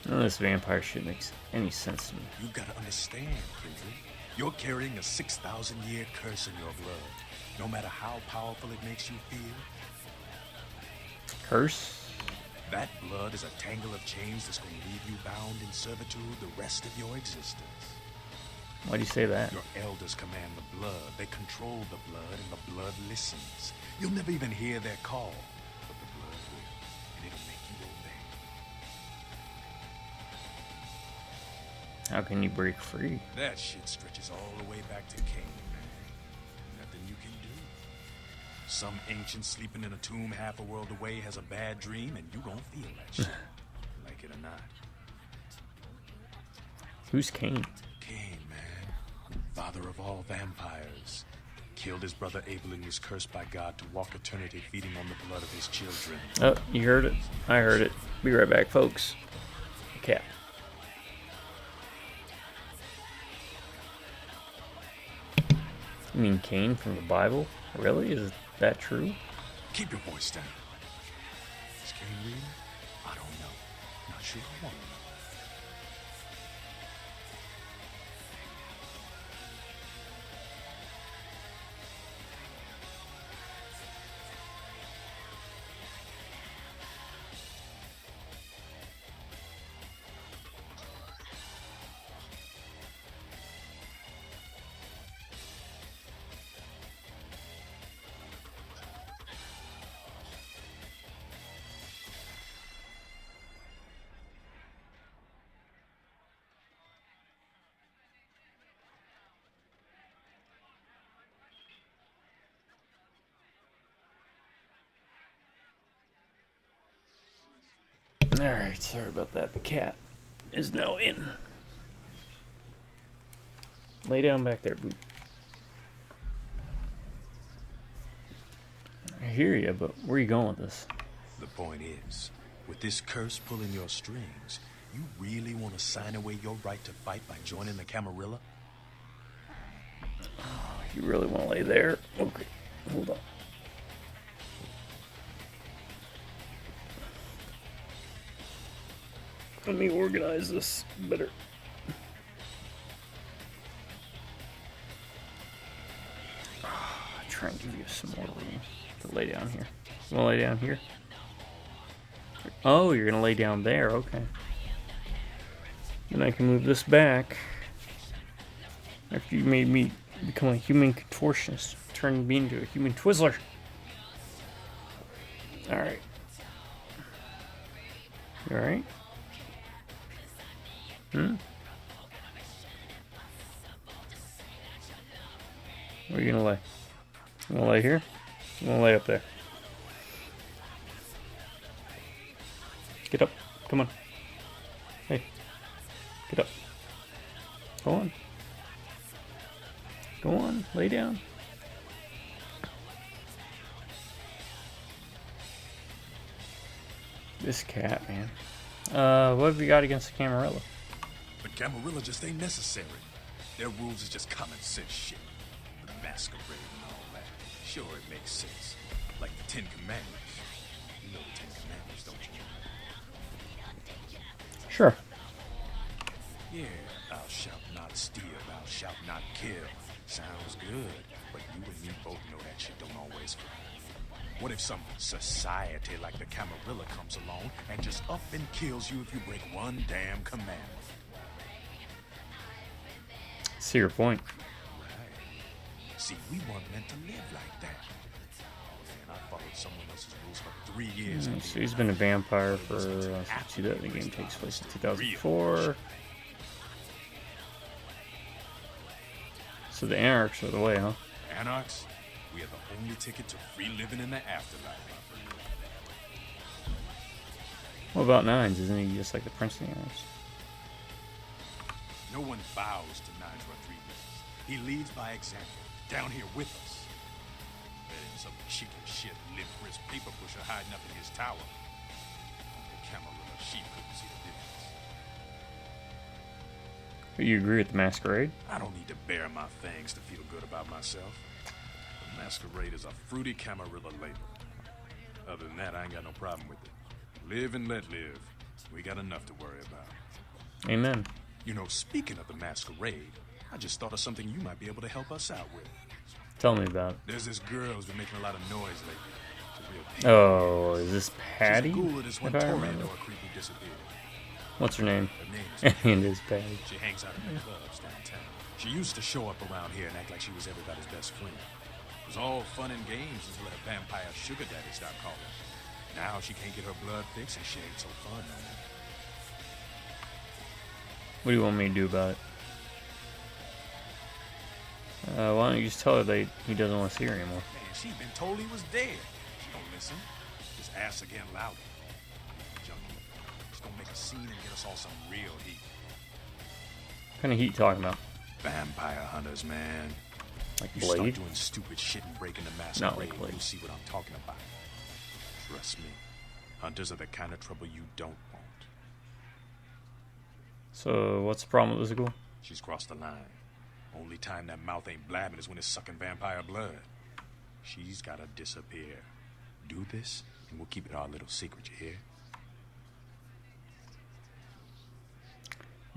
A: None of this vampire shit makes any sense to me.
H: You gotta understand, Kindred. You're carrying a 6,000-year curse in your blood. No matter how powerful it makes you feel,
A: Curse?
H: that blood is a tangle of chains that's gonna leave you bound in servitude the rest of your existence.
A: Why do you say that?
H: Your elders command the blood. They control the blood, and the blood listens. You'll never even hear their call, but the blood will, and it'll make you obey.
A: How can you break free?
H: That shit stretches all the way back to Cain, man. Nothing you can do. Some ancient sleeping in a tomb half a world away has a bad dream, and you gon' feel that shit. Like it or not.
A: Who's Cain?
H: Cain, man. Father of all vampires. Killed his brother Abel and was cursed by God to walk eternity feeding on the blood of his children.
A: Oh, you heard it. I heard it. Be right back, folks. Cat. You mean Cain from the Bible? Really? Is that true?
H: Keep your voice down.
I: sure I want to know.
A: Alright, sorry about that. The cat is now in. Lay down back there, Boot. I hear you, but where are you going with this?
L: The point is, with this curse pulling your strings, you really want to sign away your right to fight by joining the Camarilla?
A: You really want to lay there? Okay, hold on. Let me organize this better. Try and give you some more room to lay down here. You want to lay down here? Oh, you're going to lay down there. Okay. Then I can move this back. After you made me become a human contortionist. Turn me into a human Twizzler. Alright. You alright? Where are you gonna lay? You wanna lay here? You wanna lay up there? Get up. Come on. Hey. Get up. Go on. Go on. Lay down. This cat, man. What have you got against the Camarilla?
L: The Camarilla just ain't necessary. Their rules is just common sense shit. The Masquerade and all that. Sure, it makes sense. Like the Ten Commandments. You know the Ten Commandments, don't you?
A: Sure.
L: Yeah, thou shalt not steal, thou shalt not kill. Sounds good, but you and me both know that shit don't always fly. What if some society like the Camarilla comes along and just up and kills you if you break one damn commandment?
A: See your point.
L: Right. See, we weren't meant to live like that. Man, I followed someone else's rules for 3 years.
A: So he's been a vampire for the game takes place in 2004. So the Anarchs are the way, huh?
L: Anarchs? We are the only ticket to free living in the afterlife.
A: What about Nines? Isn't he just like the Prince of the Anarchs?
L: No one bows to Nines Rodriguez. He leads by example, down here with us. Better than some chicken shit, limp-wrist paper pusher hiding up in his tower. Only Camarilla sheep couldn't see the difference.
A: You agree with the Masquerade?
L: I don't need to bare my fangs to feel good about myself. The Masquerade is a fruity Camarilla label. Other than that, I ain't got no problem with it. Live and let live. We got enough to worry about.
A: Amen.
L: You know, speaking of the Masquerade, I just thought of something you might be able to help us out with.
A: Tell me about it.
L: There's this girl who's been making a lot of noise lately. It's a real pain.
A: Oh, is this Patty?
L: She's a ghoul of this one
A: If I
L: Toreador
A: remember.
L: creep who disappeared.
A: What's her name?
L: Her name is
A: And it's Patty.
L: She hangs out in the clubs downtown. She used to show up around here and act like she was everybody's best friend. It was all fun and games until her vampire sugar daddy stopped calling. Now she can't get her blood fixed and she ain't so fun no more.
A: What do you want me to do about it? Why don't you just tell her that he doesn't want to see her anymore?
L: Man, she's been told he was dead. She don't listen. Just ass again louder. Junkie. She's gonna make a scene and get us all some real heat.
A: What kind of heat you talking about?
L: Vampire hunters, man.
A: Like
L: You
A: Blade?
L: start doing stupid shit and breaking the Masquerade,
A: Not like Blade.
L: you'll see what I'm talking about. Trust me. Hunters are the kind of trouble you don't want.
A: So, what's the problem with this girl?
L: She's crossed the line. Only time that mouth ain't blabbing is when it's sucking vampire blood. She's gotta disappear. Do this, and we'll keep it our little secret, you hear?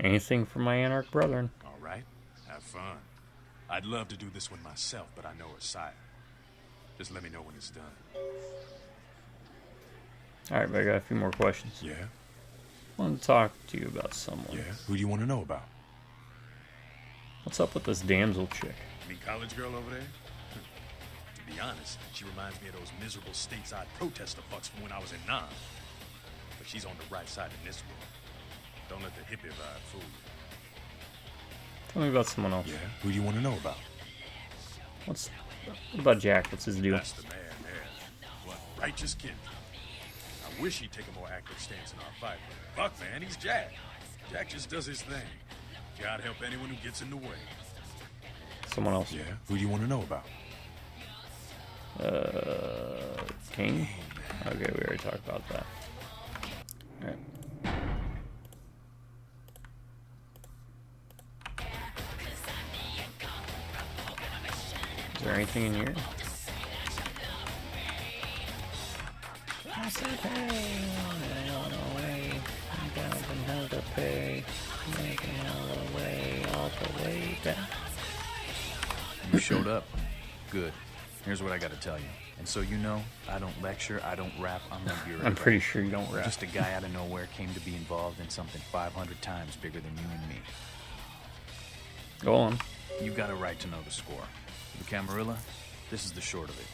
A: Anything for my Anarch brethren.
L: All right, have fun. I'd love to do this one myself, but I know her sire. Just let me know when it's done.
A: Alright, but I got a few more questions.
L: Yeah?
A: I want to talk to you about someone.
L: Yeah? Who do you want to know about?
A: What's up with this damsel chick?
L: Me college girl over there? To be honest, she reminds me of those miserable stateside protester fucks from when I was in Nam. But she's on the right side in this world. Don't let the hippie vibe fool you.
A: Tell me about someone else.
L: Yeah? Who do you want to know about?
A: What about Jack? What's his deal?
L: That's the man there. What righteous kid. I wish he'd take a more active stance in our fight, but fuck, man, he's Jack. Jack just does his thing. God help anyone who gets in the way.
A: Someone else.
L: Yeah? Who do you want to know about?
A: King? Okay, we already talked about that. Alright. Is there anything in here?
D: You showed up. Good. Here's what I gotta tell you. And so you know, I don't lecture, I don't rap, I'm no bureaucrat.
A: I'm pretty sure you don't rap.
D: Just a guy out of nowhere came to be involved in something 500 times bigger than you and me.
A: Go on.
D: You got a right to know the score. The Camarilla, this is the short of it.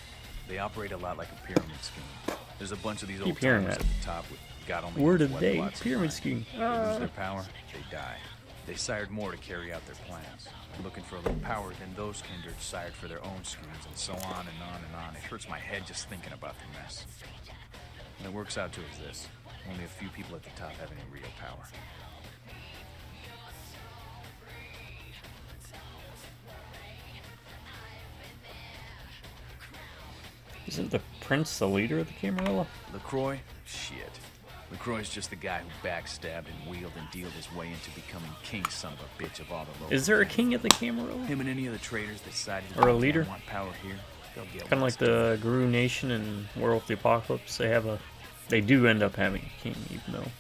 D: They operate a lot like a pyramid scheme. There's a bunch of these old timers at the top with God only
A: Word
D: knows
A: of
D: what
A: day,
D: plots in
A: pyramid
D: mind.
A: scheme.
D: They lose their power, they die. They sired more to carry out their plans. They're looking for a little power, then those kindred sired for their own schemes, and so on and on and on. It hurts my head just thinking about the mess. And it works out to is this. Only a few people at the top have any real power.
A: Isn't the prince the leader of the Camarilla?
D: LaCroix? Shit. LaCroix's just the guy who backstabbed and wheeled and dealed his way into becoming king son of a bitch of all the local.
A: Is there a king at the Camarilla?
D: Him and any of the traders that sided
A: Or a
D: with
A: leader?
D: them want power here. They'll get
A: Kind of like the Guru Nation and World of the Apocalypse. They do end up having a king, even though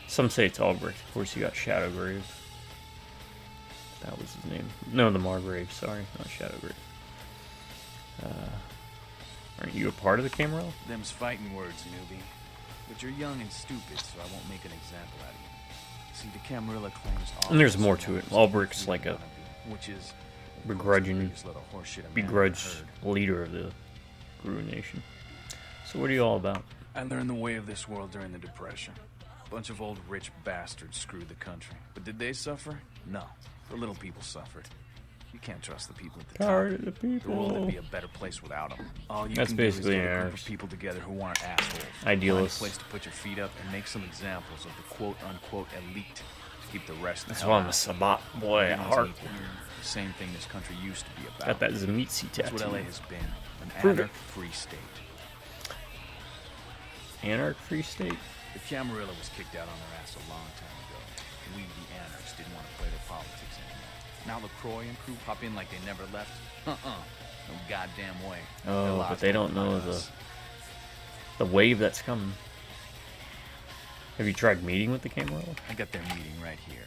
A: some say it's Albrecht. Of course, you got Shadowgrave. That was his name. No, the Margrave. Sorry, not Shadowgrave. Aren't you a part of the Camarilla?
D: Them's fighting words, newbie. But you're young and stupid, so I won't make an example out of you. See, the Camarilla claims all.
A: And there's more to it. Albrecht's like a
D: which is
A: begrudging, begrudged leader of the Guru Nation. So what are you all about?
D: I learned the way of this world during the Depression. A bunch of old rich bastards screwed the country. But did they suffer? No. The little people suffered. You can't trust the people at the
A: Power
D: top.
A: to the people.
D: The world would be a better place without them. All you
A: That's
D: can
A: basically
D: do is get a
A: an
D: group of people together who aren't assholes.
A: Idealists.
D: Find a place to put your feet up and make some examples of the quote-unquote elite to keep the rest
A: That's
D: the
A: why
D: hell
A: I'm a
D: out.
A: Sabbat boy at
D: Everyone's
A: heart.
D: equal. The same thing this country used to be about.
A: Got that Zemitzi
D: That's what
A: tattoo.
D: LA has been. An
A: Prove it.
D: anarch-free state.
A: Anarch Free State?
D: The Camarilla was kicked out on their ass a long time ago. We, the anarchs, didn't want to play their politics anymore. Now LaCroix and crew pop in like they never left. No goddamn way. Their
A: Oh,
D: lives
A: but they don't
D: won't
A: know
D: mind us.
A: the wave that's coming. Have you tried meeting with the Camarilla?
D: I got their meeting right here.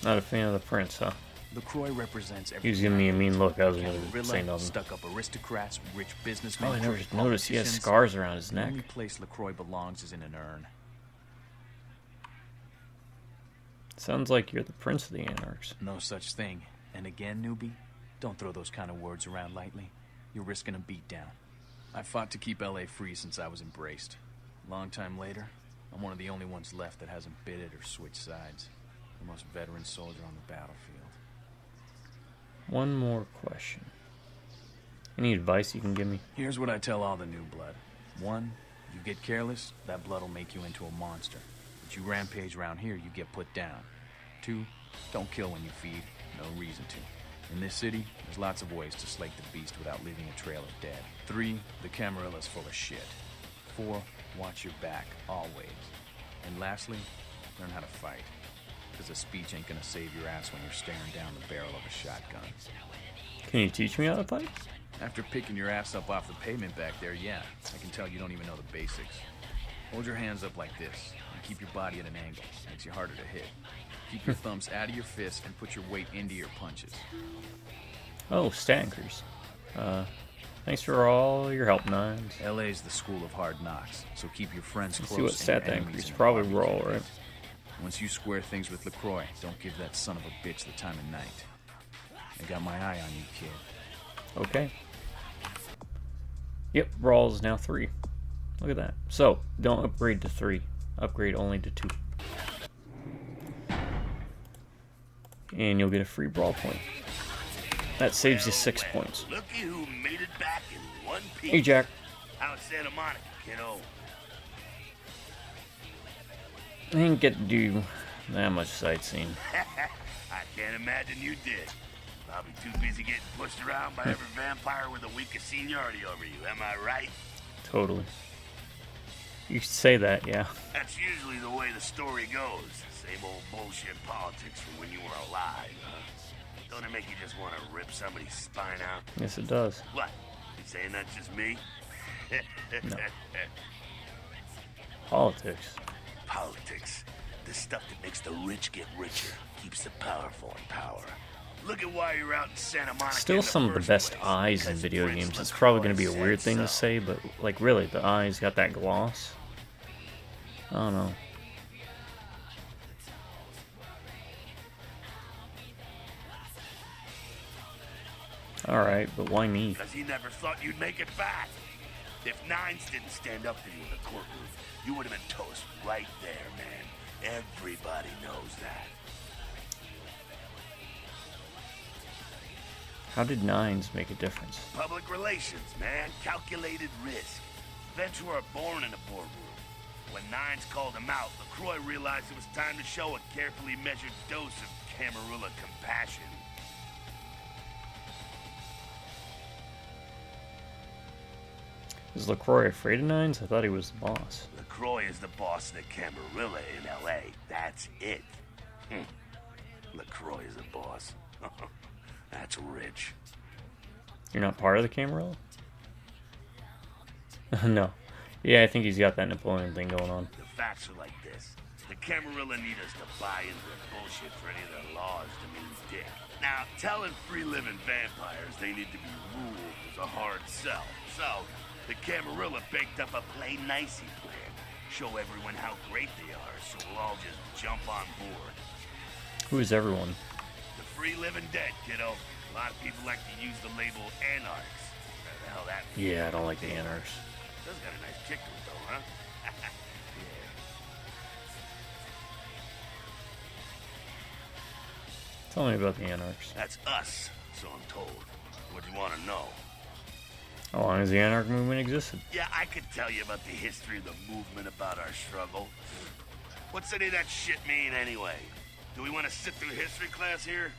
A: Not a fan of the prince, huh?
D: LaCroix represents
A: He was giving me a mean look. I was going to
D: Camarilla,
A: say nothing.
D: stuck-up aristocrats, rich businessmen.
A: Oh, I never
D: crooked
A: noticed he has
D: politicians.
A: scars around his
D: The
A: neck.
D: only place LaCroix belongs is in an urn.
A: Sounds like you're the prince of the anarchs.
D: No such thing. And again, newbie, don't throw those kind of words around lightly. You're risking a beatdown. I fought to keep LA free since I was embraced. Long time later, I'm one of the only ones left that hasn't bid it or switched sides. The most veteran soldier on the battlefield.
A: One more question. Any advice you can give me?
D: Here's what I tell all the new blood. 1, you get careless, that blood will make you into a monster. But you rampage around here, you get put down. 2, don't kill when you feed. No reason to. In this city, there's lots of ways to slake the beast without leaving a trail of dead. 3, the Camarilla's full of shit. 4, watch your back, always. And lastly, learn how to fight. Because a speech ain't gonna save your ass when you're staring down the barrel of a shotgun.
A: Can you teach me how to fight?
D: After picking your ass up off the pavement back there, yeah. I can tell you don't even know the basics. Hold your hands up like this, and keep your body at an angle. Makes you harder to hit. Keep your thumbs out of your fists and put your weight into your punches.
A: Oh, stat increase. Thanks for all your help, Nines.
D: LA's the school of hard knocks, so keep your friends
A: Let's
D: close.
A: see what
D: and
A: stat
D: your
A: that
D: enemies
A: increase.
D: in a
A: Probably
D: barbecue
A: roll,
D: pit.
A: right?
D: Once you square things with LaCroix, don't give that son of a bitch the time of night. I got my eye on you, kid.
A: Okay. Yep, brawl is now 3. Look at that. So, don't upgrade to 3. Upgrade only to 2. And you'll get a free brawl point. That saves you 6 points.
M: Looky who made it back in one piece.
A: Hey, Jack.
M: How's Santa Monica, kiddo?
A: I didn't get to do that much sightseeing.
M: I can't imagine you did. Probably too busy getting pushed around by every vampire with the weakest seniority over you, am I right?
A: Totally. You should say that, yeah.
M: That's usually the way the story goes. Same old bullshit politics from when you were alive, huh? Don't it make you just want to rip somebody's spine out?
A: Yes, it does.
M: What? You saying that's just me?
A: No. Politics.
M: Politics. The stuff that makes the rich get richer, keeps the powerful in power. Look at why you're out in Santa Monica.
A: Still some of the best eyes in video games. It's probably going to be a weird thing to say, but like really, the eyes got that gloss. I don't know. Alright, but why me?
M: Because he never thought you'd make it back. If Nines didn't stand up to you in the courtroom, you would have been toast right there, man. Everybody knows that.
A: How did Nines make a difference?
M: Public relations, man. Calculated risk. Events were born in a boardroom. When Nines called him out, LaCroix realized it was time to show a carefully measured dose of Camarilla compassion.
A: Is LaCroix afraid of Nines? I thought he was the boss.
M: LaCroix is the boss of the Camarilla in L.A. That's it. LaCroix is a boss. That's rich.
A: You're not part of the Camarilla? No. Yeah, I think he's got that Napoleon thing going on.
M: The facts are like this. The Camarilla need us to buy into their bullshit for any of their laws to mean dick. Now, telling free-living vampires they need to be ruled is a hard sell. So, the Camarilla baked up a play-nicey plan. Show everyone how great they are, so we'll all just jump on board.
A: Who is everyone?
M: The free-living dead, kiddo. A lot of people like to use the label anarchs. Whatever the hell that means.
A: Yeah, I don't like the anarchs.
M: Does got a nice kick to it, though, huh?
A: Tell me about the anarchs.
M: That's us, so I'm told. What do you want to know?
A: How long has the anarch movement existed?
M: Yeah, I could tell you about the history of the movement, about our struggle. What's any of that shit mean, anyway? Do we want to sit through history class here?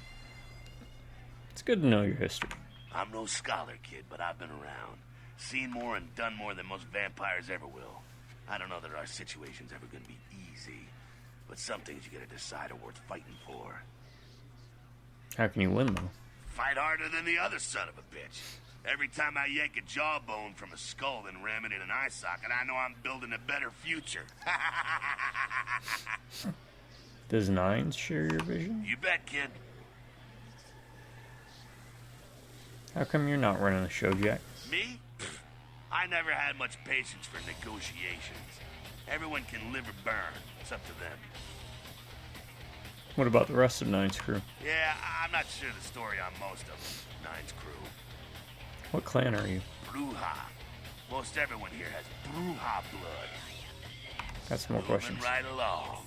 A: It's good to know your history.
M: I'm no scholar, kid, but I've been around. Seen more and done more than most vampires ever will. I don't know that our situation's ever gonna be easy, but some things you gotta decide are worth fighting for.
A: How can you win, though?
M: Fight harder than the other son of a bitch. Every time I yank a jawbone from a skull and ram it in an eye socket, I know I'm building a better future.
A: Does Nines share your vision?
M: You bet, kid.
A: How come you're not running the show, Jack?
M: Me? I never had much patience for negotiations. Everyone can live or burn. It's up to them.
A: What about the rest of Nines' crew?
M: Yeah, I'm not sure the story on most of Nine's crew.
A: What clan are you?
M: Bruja. Most everyone here has Bruja blood.
A: Got some more questions.
M: Moving right along.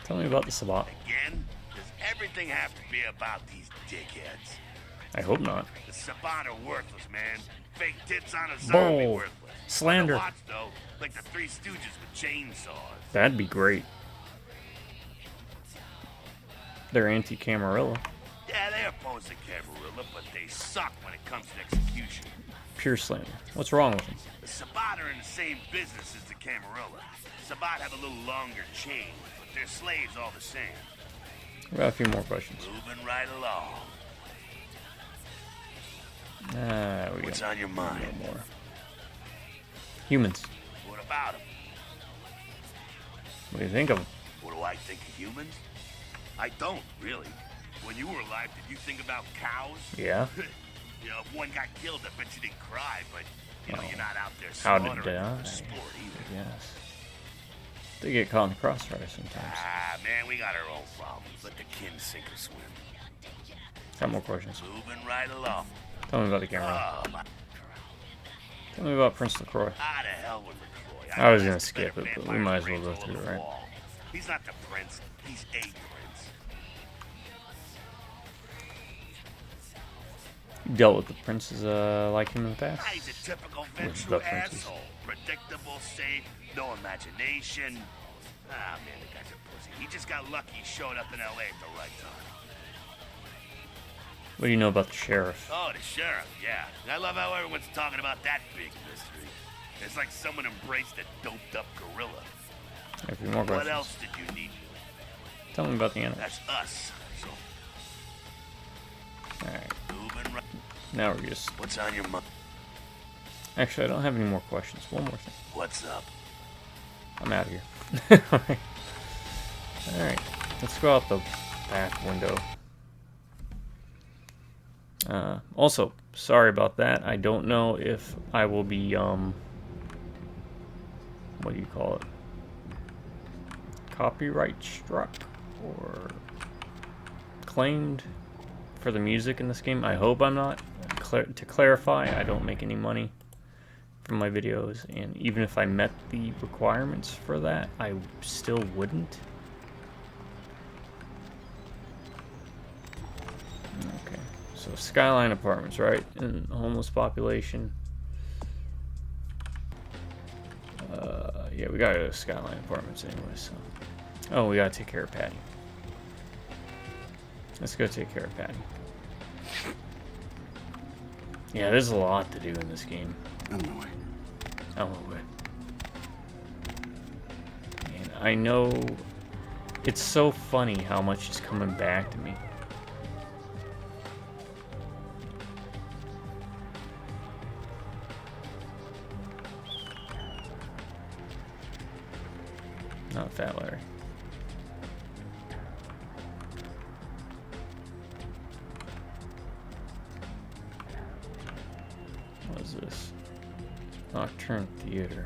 A: Tell me about the Sabbat.
M: Again? Does everything have to be about these dickheads?
A: I hope not.
M: The Sabbat are worthless, man. Fake tits on a zombie
A: Bull.
M: worthless.
A: Slander.
M: Watch, though, like the Three Stooges with chainsaws.
A: That'd be great. They're anti-Camarilla.
M: Yeah, they oppose the Camarilla, but they suck when it comes to execution.
A: Pure slander. What's wrong with them?
M: The Sabbat are in the same business as the Camarilla. Sabbat have a little longer chain, but they're slaves all the same.
A: We got a few more questions.
M: Moving right along.
A: We
M: What's
A: got
M: on your mind?
A: no more. Humans.
M: What about them?
A: What do you think of them?
M: What do I think of humans? I don't, really. When you were alive, did you think about cows?
A: Yeah.
M: You know, if one got killed, I bet you didn't cry, but, you know, you're not out there
A: How
M: slaughtering
A: did they die?
M: for sport either.
A: Yes. They get caught in the crossfire sometimes.
M: Ah, man, we got our own problems. Let the kin sink or swim.
A: Got more questions.
M: Moving right along.
A: Tell me about the Gangrel.
M: Oh, my...
A: Tell me about Prince LaCroix.
M: How the hell was LaCroix?
A: I was gonna skip it, but we might as well go through it, right?
M: He's not the prince. He's a prince.
A: You dealt with the princes like him in the past?
M: He's a typical
A: With the
M: Ventrue
A: princes.
M: asshole. Predictable, safe, no imagination. Ah, man, the guy's a pussy. He just got lucky he showed up in L.A. at the right time.
A: What do you know about the sheriff?
M: Oh, the sheriff, yeah. I love how everyone's talking about that big mystery. It's like someone embraced a doped-up gorilla.
A: A few more
M: What
A: questions.
M: else did you need?
A: Tell me about the animals.
M: That's us. So,
A: Alright,
M: moving right.
A: now we're just...
M: What's on your mind?
A: Actually, I don't have any more questions. One more thing.
M: What's up?
A: I'm out of here. Alright, let's go out the back window. Also, sorry about that. I don't know if I will be, what do you call it? Copyright struck or claimed for the music in this game. I hope I'm not. To clarify, I don't make any money from my videos, and even if I met the requirements for that, I still wouldn't. Okay, so Skyline Apartments, right? And homeless population. Yeah, we gotta go to Skyline Apartments anyway, so. Oh, we gotta take care of Patty. Let's go take care of Patty. Yeah, there's a lot to do in this game.
B: On my way.
A: Oh, okay. And I know it's so funny how much is coming back to me. Not Fat Larry. What is this? Nocturne Theater.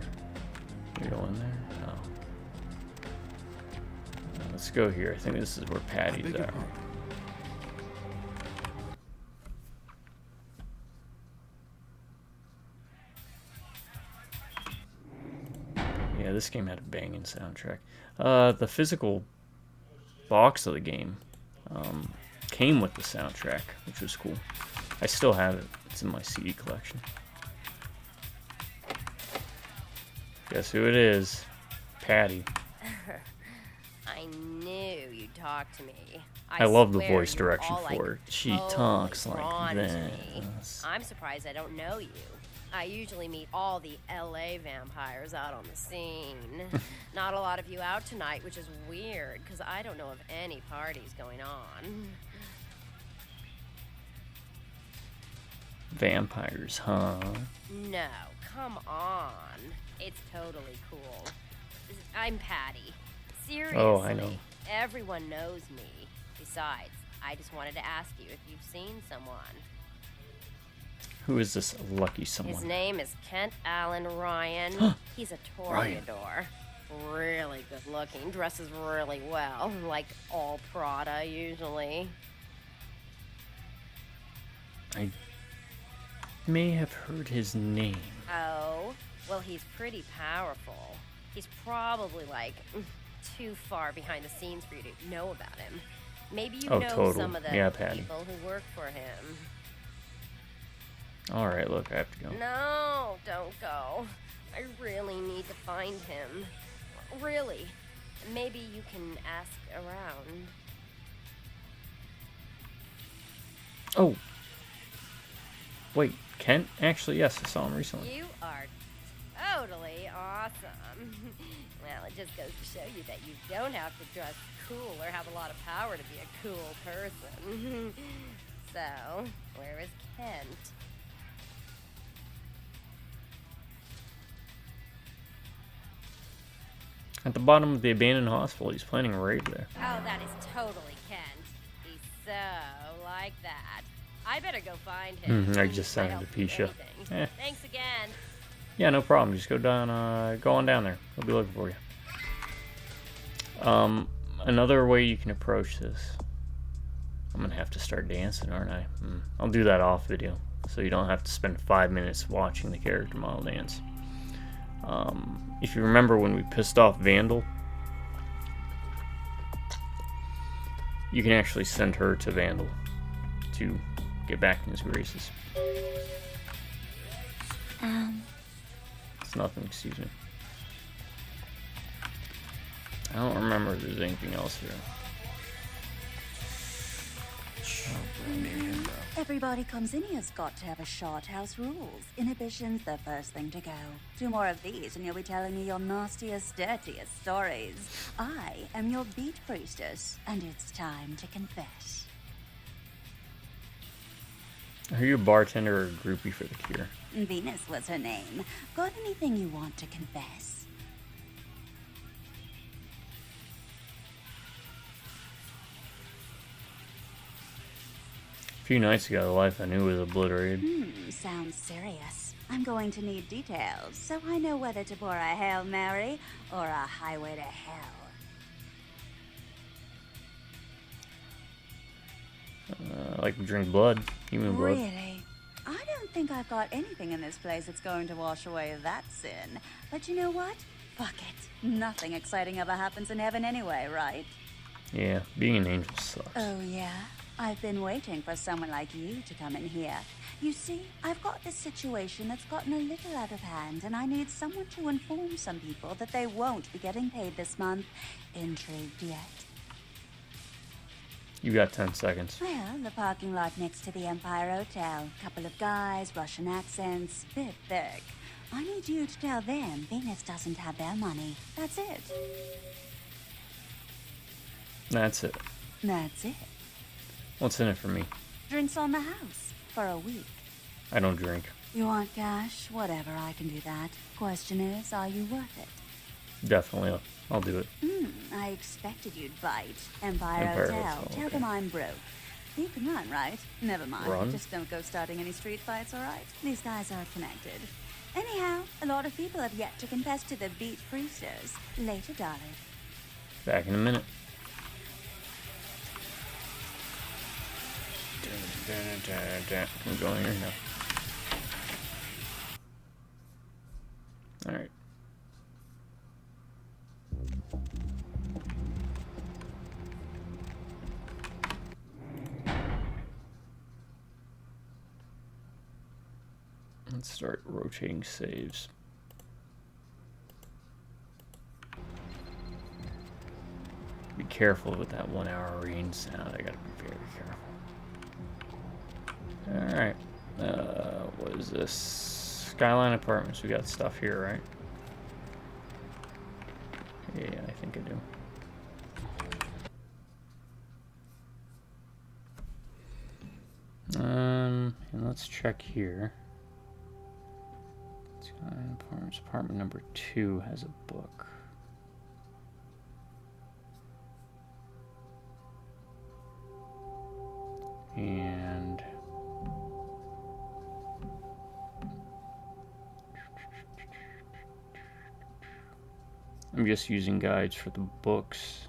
A: We go in there? No. Let's go here. I think this is where Patty's at. Yeah, this game had a banging soundtrack. The physical box of the game came with the soundtrack, which was cool. I still have it. It's in my CD collection. Guess who it is? Patty.
N: I knew you'd talk to me.
A: I love the
N: swear
A: voice
N: you're
A: direction
N: all,
A: for
N: like,
A: it. She
N: totally
A: talks
N: drawn
A: like
N: to me.
A: this.
N: I'm surprised I don't know you. I usually meet all the LA vampires out on the scene. Not a lot of you out tonight, which is weird, because I don't know of any parties going on.
A: Vampires, huh?
N: No, come on. It's totally cool. I'm Patty. Seriously.
A: Oh, I know.
N: Everyone knows me. Besides, I just wanted to ask you if you've seen someone.
A: Who is this lucky someone?
N: His name is Kent Allen Ryan. He's a toreador. Really good looking, dresses really well, like all Prada usually.
A: I may have heard his name.
N: Oh, well, he's pretty powerful. He's probably like too far behind the scenes for you to know about him. Maybe you know some of the people who work for him.
A: Alright, look, I have to go.
N: No, don't go. I really need to find him. Really. Maybe you can ask around.
A: Oh. Wait, Kent? Actually, yes, I saw him recently.
N: You are totally awesome. Well, it just goes to show you that you don't have to dress cool or have a lot of power to be a cool person. So, where is Kent?
A: At the bottom of the abandoned hospital, he's planning a raid there.
N: Oh, that is totally Kent. He's so like that. I better go find him.
A: I just sent him to Pisha.
N: Thanks again.
A: Yeah, no problem. Just go down. Go on down there. He'll be looking for you. Another way you can approach this. I'm gonna have to start dancing, aren't I? I'll do that off video, so you don't have to spend 5 minutes watching the character model dance. If you remember when we pissed off Vandal, you can actually send her to Vandal to get back in his graces. It's nothing, excuse me. I don't remember if there's anything else here.
O: Everybody comes in here's got to have a short house rules. Inhibition's the first thing to go. 2 more of these and you'll be telling me your nastiest, dirtiest stories. I am your beat priestess, and it's time to confess.
A: Are you a bartender or a groupie for the cure?
O: Venus was her name. Got anything you want to confess?
A: A few nights ago, the life I knew was obliterated.
O: Sounds serious. I'm going to need details, so I know whether to pour a Hail Mary or a highway to hell.
A: I like to drink blood, human blood.
O: Really? I don't think I've got anything in this place that's going to wash away that sin. But you know what? Fuck it. Nothing exciting ever happens in heaven anyway, right?
A: Yeah, being an angel sucks.
O: Oh, yeah? I've been waiting for someone like you to come in here. You see, I've got this situation that's gotten a little out of hand, and I need someone to inform some people that they won't be getting paid this month. Intrigued yet?
A: You got 10 seconds.
O: Well, the parking lot next to the Empire Hotel. Couple of guys, Russian accents, bit thick. I need you to tell them Venus doesn't have their money. That's it.
A: That's it.
O: That's it.
A: What's in it for me?
O: Drinks on the house. For a week.
A: I don't drink.
O: You want cash? Whatever, I can do that. Question is, are you worth it?
A: Definitely. I'll do it.
O: I expected you'd bite. Empire Hotel. Tell them I'm broke. You can run, right? Never mind.
A: Run?
O: Just don't go starting any street fights, alright? These guys are connected. Anyhow, a lot of people have yet to confess to the beat priestess. Later, darling.
A: Back in a minute. I'm going here now. Alright. Let's start rotating saves. Be careful with that 1 hour rain sound. I gotta be very careful. Alright. What is this? Skyline Apartments. We got stuff here, right? Yeah, I think I do. And let's check here. Skyline Apartments. Apartment number 2 has a book. And I'm just using guides for the books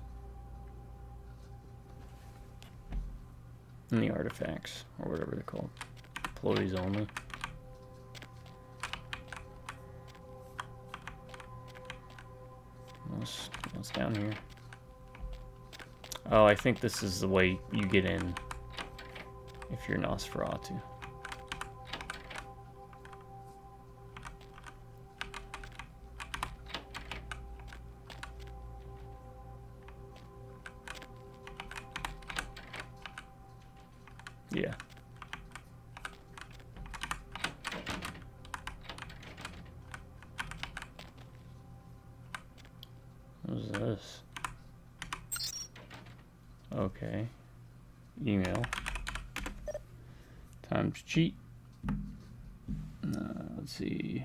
A: and the artifacts, or whatever they're called. Employees only. What's down here? Oh, I think this is the way you get in if you're Nosferatu. Yeah. What is this? Okay. Email. Time to cheat. Let's see.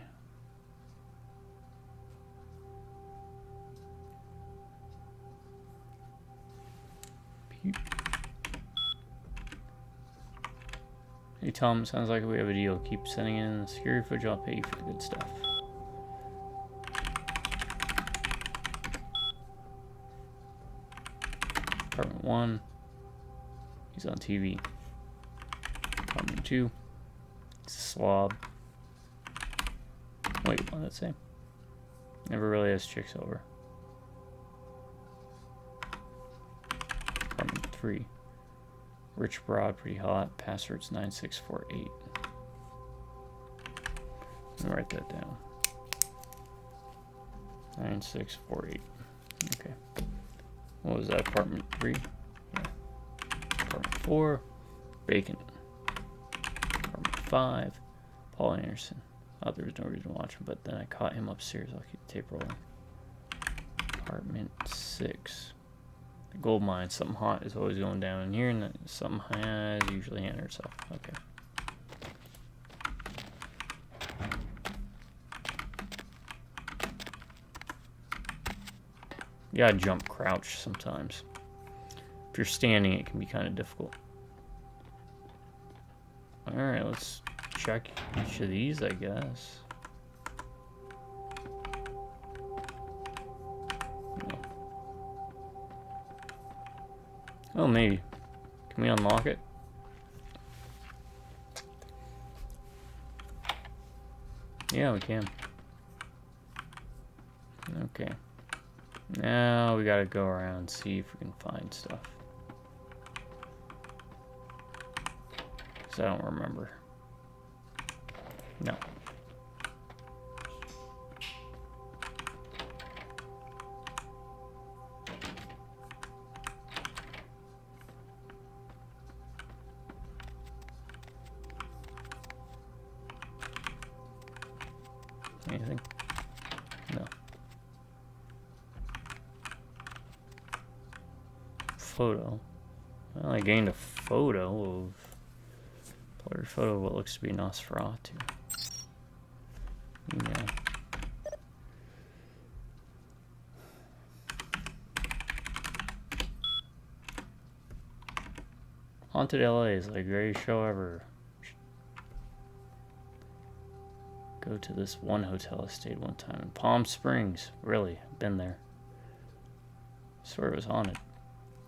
A: Hey Tom, sounds like we have a deal. Keep sending in the security footage, I'll pay you for the good stuff. Apartment 1. He's on TV. Apartment 2. He's a slob. Wait, what did that say? Never really has chicks over. Apartment 3. Rich broad, pretty hot. Password's 9648. Let me write that down. 9648. Okay. What was that? Apartment 3? Yeah. Apartment 4. Vacant. Apartment 5. Paul Anderson. Oh, there was no reason to watch him, but then I caught him upstairs. I'll keep the tape rolling. Apartment 6. The gold mine. Something hot is always going down in here, and something has usually handled itself. Okay. You gotta jump crouch sometimes. If you're standing, it can be kind of difficult. Alright, let's check each of these, I guess. No. Oh, maybe. Can we unlock it? Yeah, we can. Okay. Now we gotta go around and see if we can find stuff. Because I don't remember. No. Anything? No. Photo. Well, I gained a photo of... blurry photo of what looks to be Nosferatu. Yeah. Haunted LA is the greatest show ever. Go to this one hotel I stayed one time in Palm Springs. Really, been there. Swear it was haunted.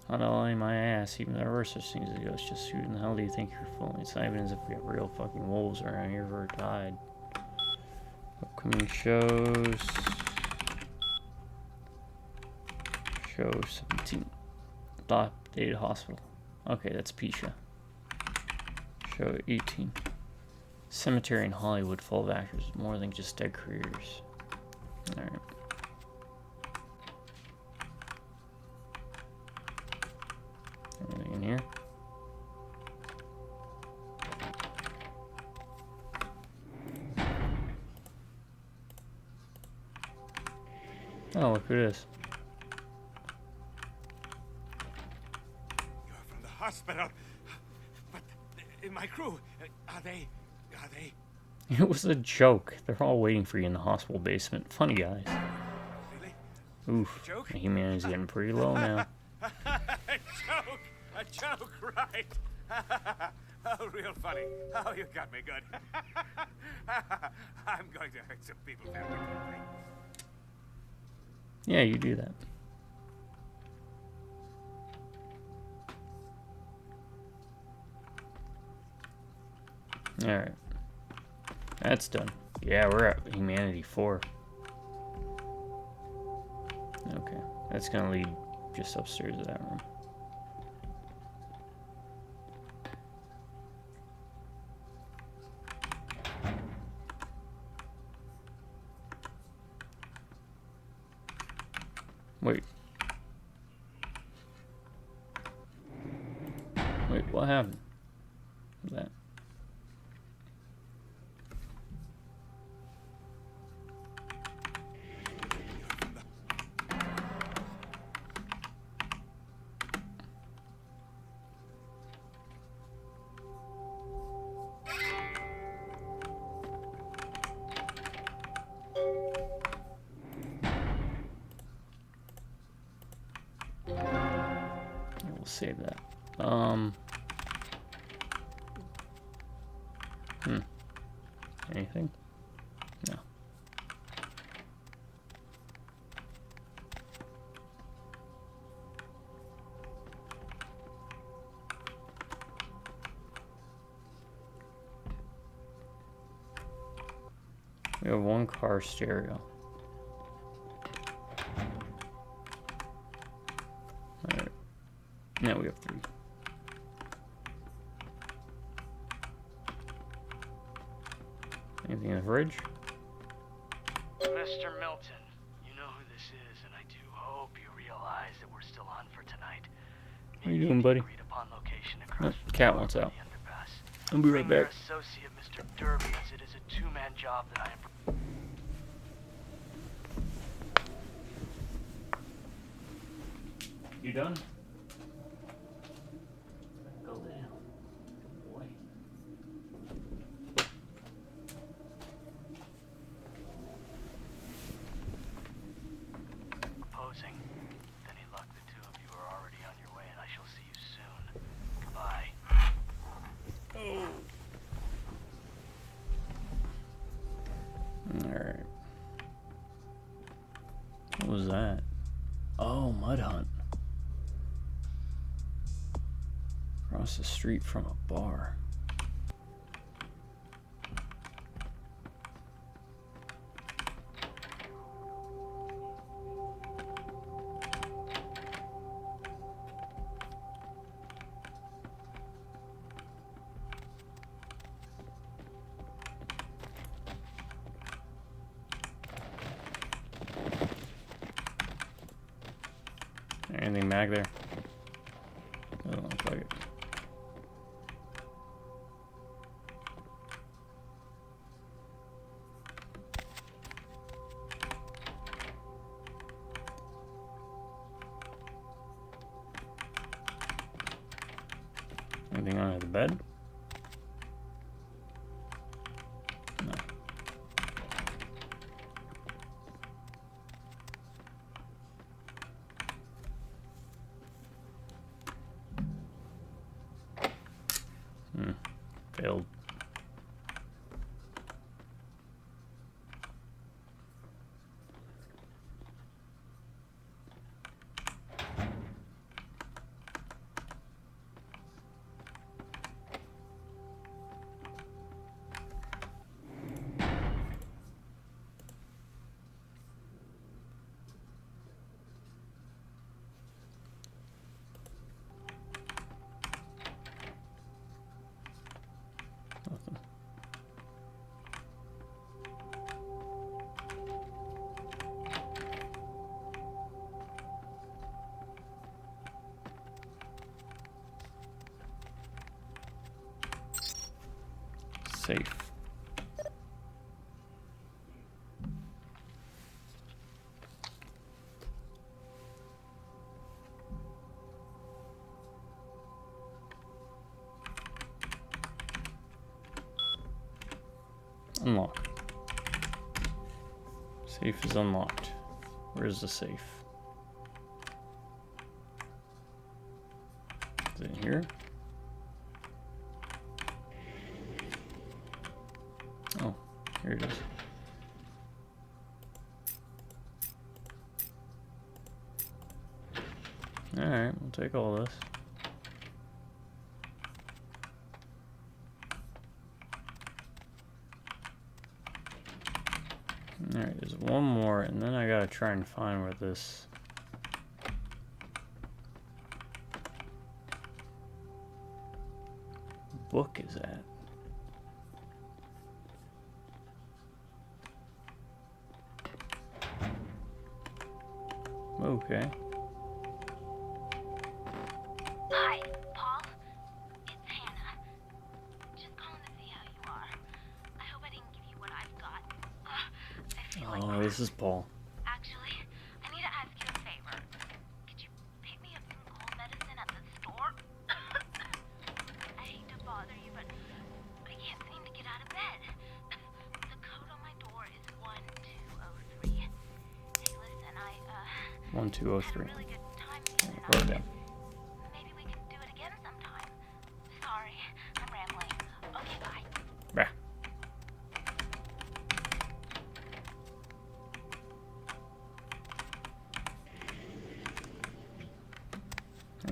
A: Haunted LA, my ass. Even there were such things as ghosts. Just who in the hell do you think you're fooling? It's not even as if we have real fucking wolves around here who died. Upcoming shows. Show 17. Updated hospital. Okay, that's Pisha. Show 18. Cemetery in Hollywood full of actors. More than just dead careers. Alright. Anything in here? Oh, look who it is.
B: You're from the hospital. But my crew, are they...
A: It was a joke. They're all waiting for you in the hospital basement. Funny guys.
B: Really?
A: Oof.
B: Joke?
A: My humanity's getting pretty low now.
B: A joke, right? Oh, real funny. Oh, you got me good. I'm going to hurt some people very quickly.
A: Yeah, you do that. Alright. That's done. Yeah, we're at Humanity 4. Okay. That's gonna lead just upstairs to that room. Wait. Wait, what happened? What was that? We'll save that. Anything? No. We have one car stereo. Alright. Now we have 3. Anything in the fridge?
P: Mr. Milton, you know who this is, and I do hope you realize that we're still on for tonight.
A: What are you doing, buddy? Oh, cat wants out. I'll be right back.
P: Associate Mr. Derby, as it is a two-man job that I am.
A: You done? Go down. Boy.
P: Proposing. With any luck, the two of you are already on your way, and I shall see you soon. Goodbye.
A: Alright. What was that? Oh, mud hunt. Across the street from a bar. Anything back there? Doesn't look like it. Anything under the bed? No. Failed. Nothing. Safe. Unlock. Safe is unlocked. Where's the safe? Is it in here? Oh, here it is. Alright, we'll take all this. Alright, there's one more, and then I gotta try and find where this book is at. Okay.
Q: Hi, Paul. It's Hannah. Just calling to see how you are. I hope I didn't give you what I've got. I feel like
A: This is Paul.
Q: Actually, I need to ask you a favor. Could you pick me up some cold medicine at the store? I hate to bother you, but I can't seem to get out of bed. The code on my door is 1203. Hey, listen,
A: 1203.
Q: had a really good time
A: Wrote it down.
Q: Maybe we can do it again sometime. Sorry, I'm rambling. Okay, bye.
A: Bah.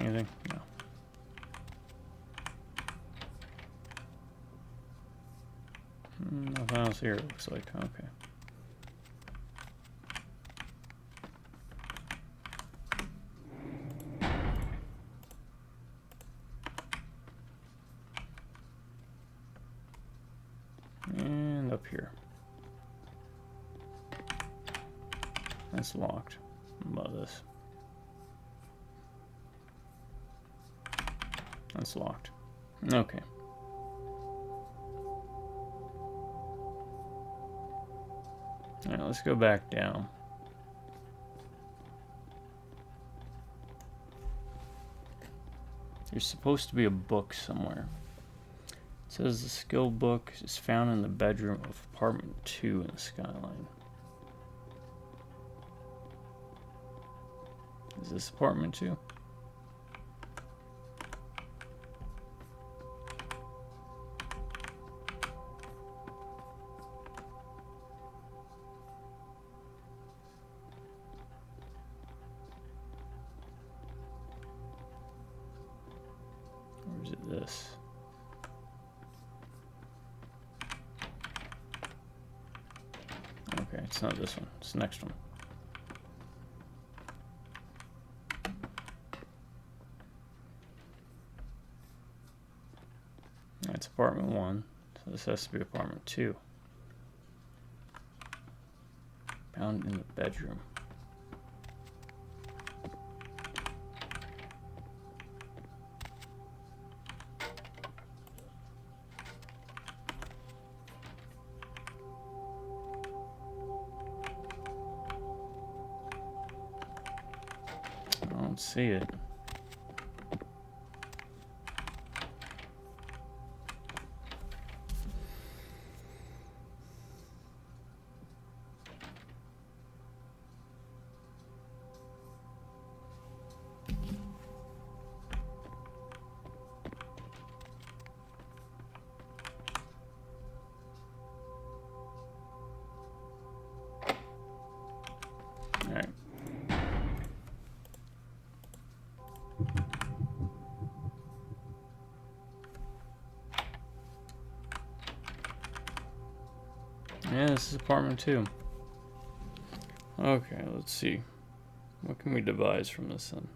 A: Anything? No. Nothing else here, it looks like. Okay. And up here. That's locked. What about this? That's locked. Okay. Alright, let's go back down. There's supposed to be a book somewhere. It says the skill book is found in the bedroom of apartment 2 in the skyline. Is this apartment 2? Or is it this? Okay, it's not this one. It's the next one. That's apartment 1, so this has to be apartment 2. Found in the bedroom. I don't see it. Alright. Yeah, this is apartment 2. Okay, let's see. What can we devise from this then?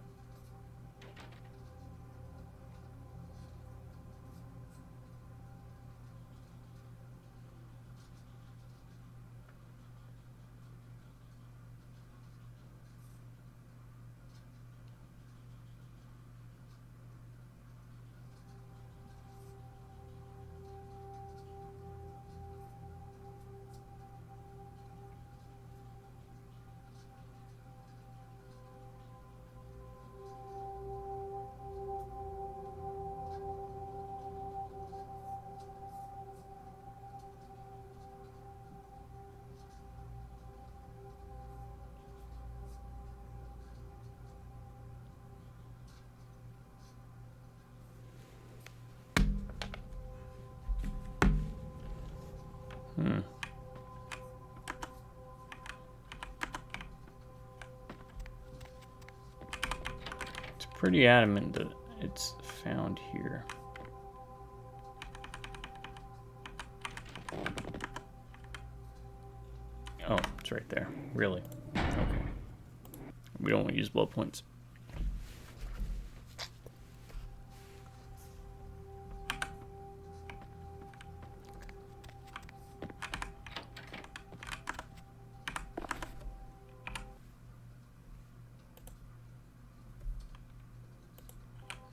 A: It's pretty adamant that it's found here. Oh, it's right there. Really? Okay. We don't want to use blood points.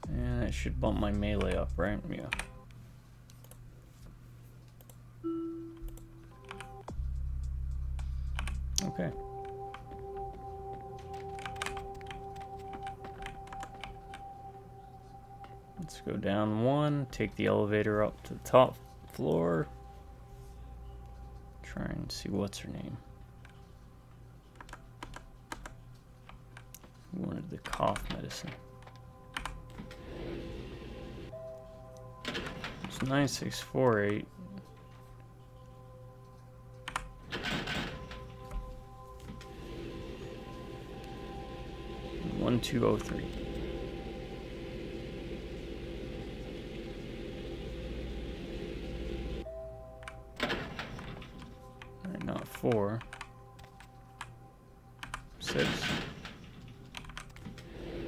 A: And that should bump my melee up, right? Yeah. Okay. Let's go down 1, take the elevator up to the top floor. Try and see what's her name. We wanted the cough medicine. It's 9648. 1203. 4, 6.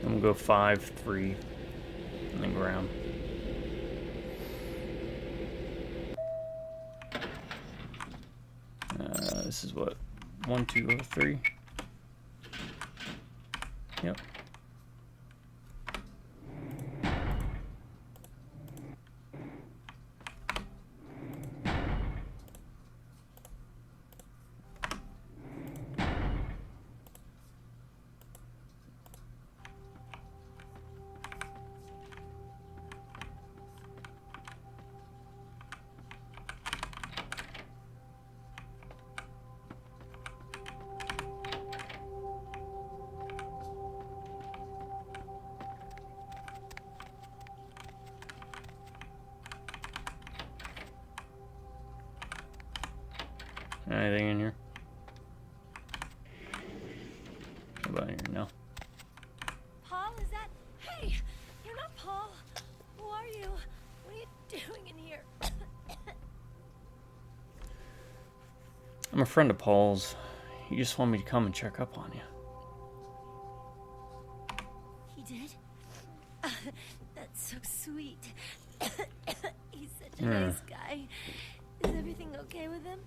A: And we'll go 5, 3, and then ground. This is what? 1, 2, 3. Yep. Anything in here? What about here? No.
K: Paul, is that... Hey! You're not Paul! Who are you? What are you doing in here?
A: I'm a friend of Paul's. He just wanted me to come and check up on you.
K: He did? That's so sweet. He's such a nice guy. Is everything okay with him?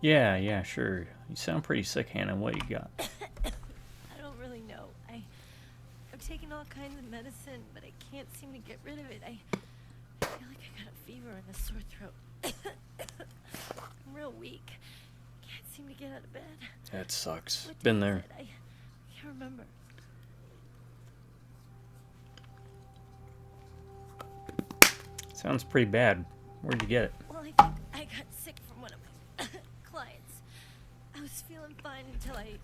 A: Yeah, sure. You sound pretty sick, Hannah. What you got?
K: I don't really know. I've taken all kinds of medicine, but I can't seem to get rid of it. I feel like I got a fever and a sore throat. I'm real weak. Can't seem to get out of bed.
A: That sucks.
K: What
A: Been
K: day
A: there.
K: is it? I can't remember.
A: Sounds pretty bad. Where'd you get it?
K: Well, I think I got sick from one of my clients. I was feeling fine until I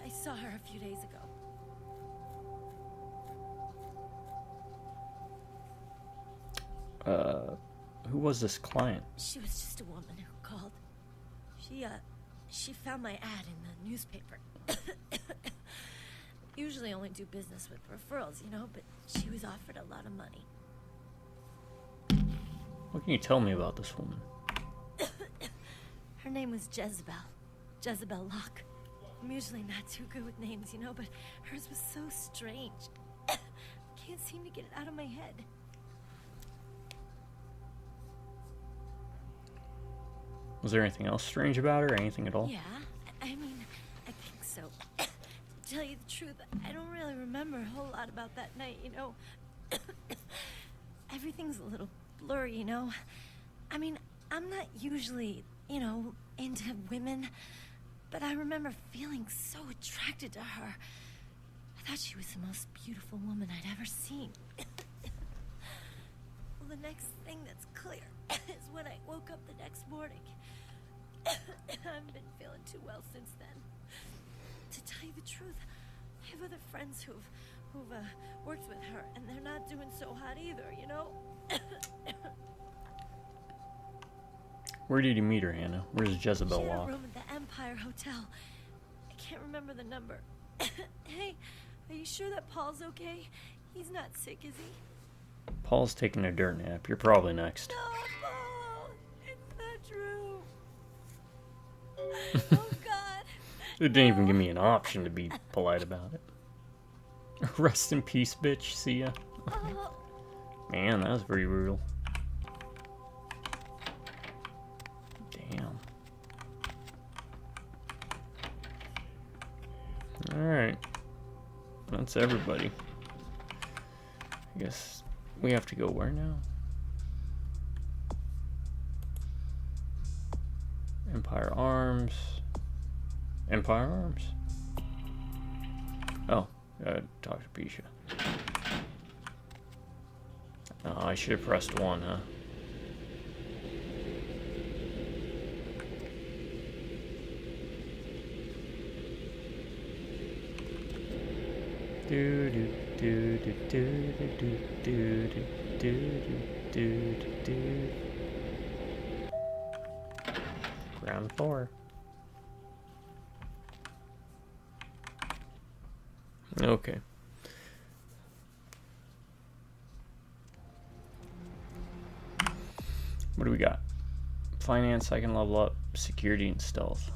K: saw her a few days ago.
A: Who was this client?
K: She was just a woman who called. She found my ad in the newspaper. Usually only do business with referrals, you know, but she was offered a lot of money.
A: What can you tell me about this woman?
K: Her name was Jezebel. Jezebel Locke. I'm usually not too good with names, you know, but hers was so strange. Can't seem to get it out of my head.
A: Was there anything else strange about her? Anything at all?
K: Yeah, I mean, I think so. To tell you the truth, I don't really remember a whole lot about that night, you know. Everything's a little blurry, you know. I mean, I'm not usually, you know, into women, but I remember feeling so attracted to her. I thought she was the most beautiful woman I'd ever seen. Well, the next thing that's clear is when I woke up the next morning. I haven't been feeling too well since then. To tell you the truth, I have other friends who've worked with her, and they're not doing so hot either, you know?
A: Where did you meet her, Hannah? Where's Jezebel
K: She had a
A: Locke?
K: room at the Empire Hotel. I can't remember the number. Hey, are you sure that Paul's okay? He's not sick, is he?
A: Paul's taking a dirt nap. You're probably next.
K: No, Paul! It's not true. Oh, God.
A: It didn't even give me an option to be polite about it. Rest in peace, bitch. See ya.
K: Oh.
A: Man, that was pretty brutal. Damn. Alright. That's everybody. I guess we have to go where now? Empire Arms. Empire Arms. Oh, talk to Pisha. Oh, I should have pressed 1, huh? Do do do do do do do do do do do do. Round 4. Okay. What do we got? finance, I can level up security and stealth.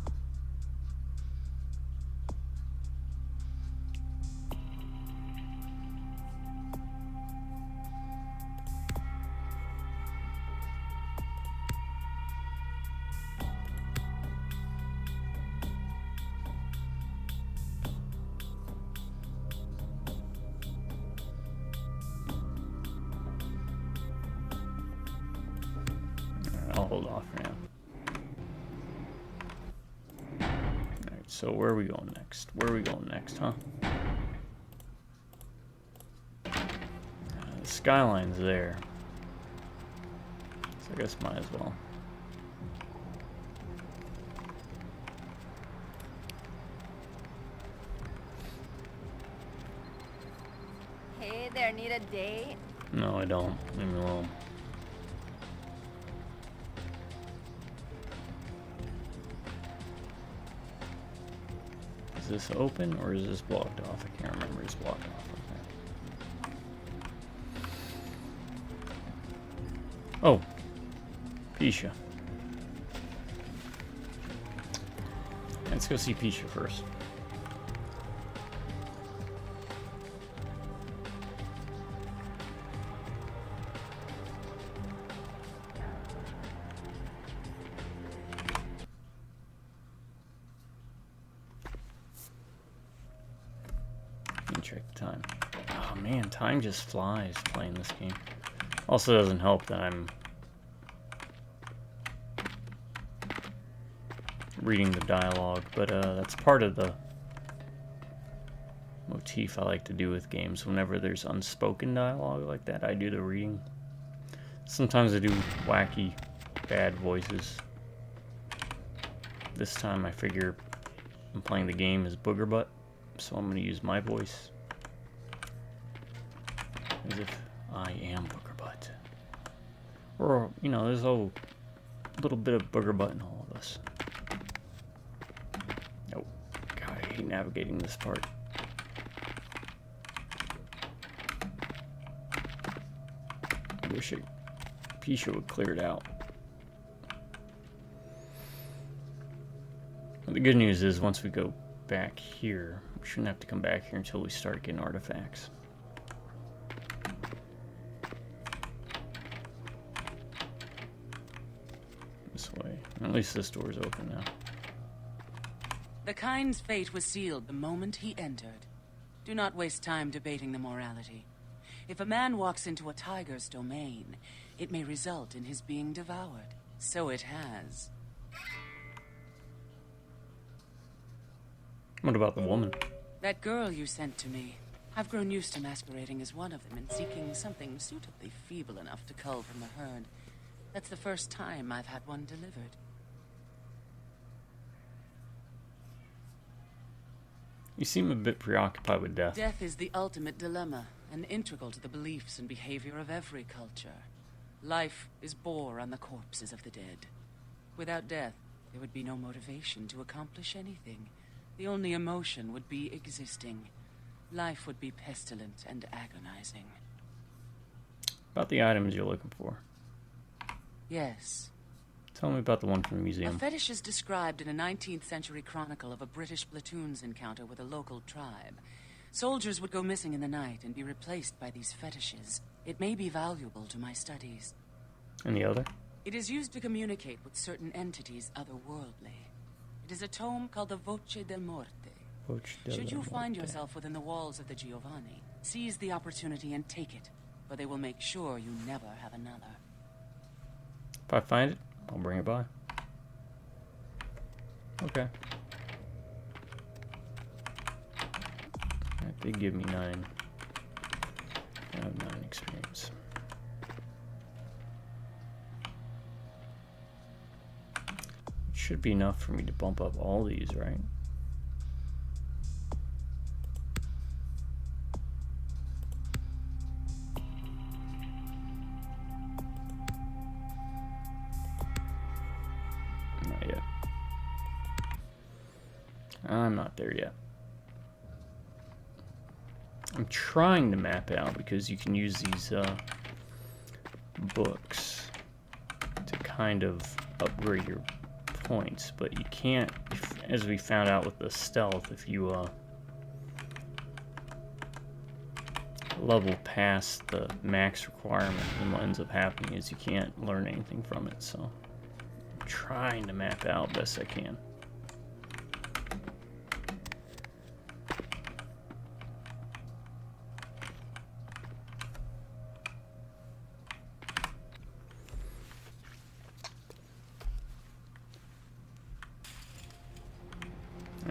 A: I'll hold off for now. Alright, so where are we going next? Where are we going next, huh? The skyline's there. So I guess might as well.
N: Hey there, need a date?
A: No, I don't. Leave me alone. Is this open or is this blocked off? I can't remember. It's blocked off. Okay. Oh, Pisha. Let's go see Pisha first. Check the time. Oh man, time just flies playing this game. Also doesn't help that I'm reading the dialogue, but that's part of the motif I like to do with games. Whenever there's unspoken dialogue like that, I do the reading. Sometimes I do wacky, bad voices. This time I figure I'm playing the game as Booger Butt, so I'm going to use my voice. As if I am Booger Butt. Or, you know, there's a little bit of Booger Butt in all of us. Oh, God, I hate navigating this part. I wish Pisha would clear it out. But the good news is, once we go back here, we shouldn't have to come back here until we start getting artifacts. This way. At least this door's open now.
E: The kind's fate was sealed the moment he entered. Do not waste time debating the morality. If a man walks into a tiger's domain, it may result in his being devoured. So it has.
A: What about the woman?
E: That girl you sent to me. I've grown used to masquerading as one of them and seeking something suitably feeble enough to cull from the herd. That's the first time I've had one delivered.
A: You seem a bit preoccupied with death.
E: Death is the ultimate dilemma, and integral to the beliefs and behavior of every culture. Life is bore on the corpses of the dead. Without death, there would be no motivation to accomplish anything. The only emotion would be existing. Life would be pestilent and agonizing.
A: About the items you're looking for.
E: Yes.
A: Tell me about the one from the
E: A
A: museum.
E: fetish is described in a 19th century chronicle of a British platoon's encounter with a local tribe. Soldiers would go missing in the night and be replaced by these fetishes. It may be valuable to my studies.
A: And the other?
E: It is used to communicate with certain entities otherworldly. It is a tome called the Voce del Morte. Should you find yourself within the walls of the Giovanni, seize the opportunity and take it, for they will make sure you never have another.
A: If I find it, I'll bring it by. Okay. That did give me 9. I have 9 experience. It should be enough for me to bump up all these, right? Not yet. I'm not there yet. I'm trying to map out because you can use these books to kind of upgrade your points, but you can't, as we found out with the stealth, if you level past the max requirement, then what ends up happening is you can't learn anything from it. So I'm trying to map out best I can.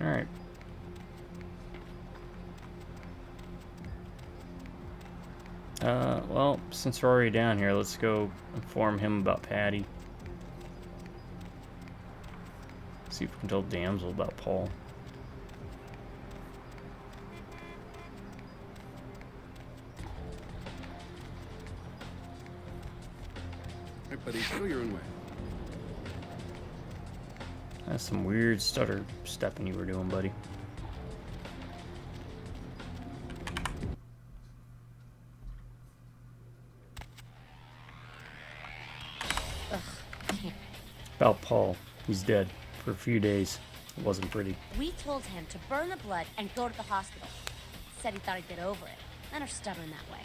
A: Alright. Well, since we're already down here, let's go inform him about Patty. See if we can tell Damsel about Paul.
R: Hey, buddy, go your own way.
A: That's some weird stutter stepping you were doing, buddy. About Paul. He's dead for a few days. It wasn't pretty.
K: We told him to burn the blood and go to the hospital. Said he thought he'd get over it. Men are stubborn that way.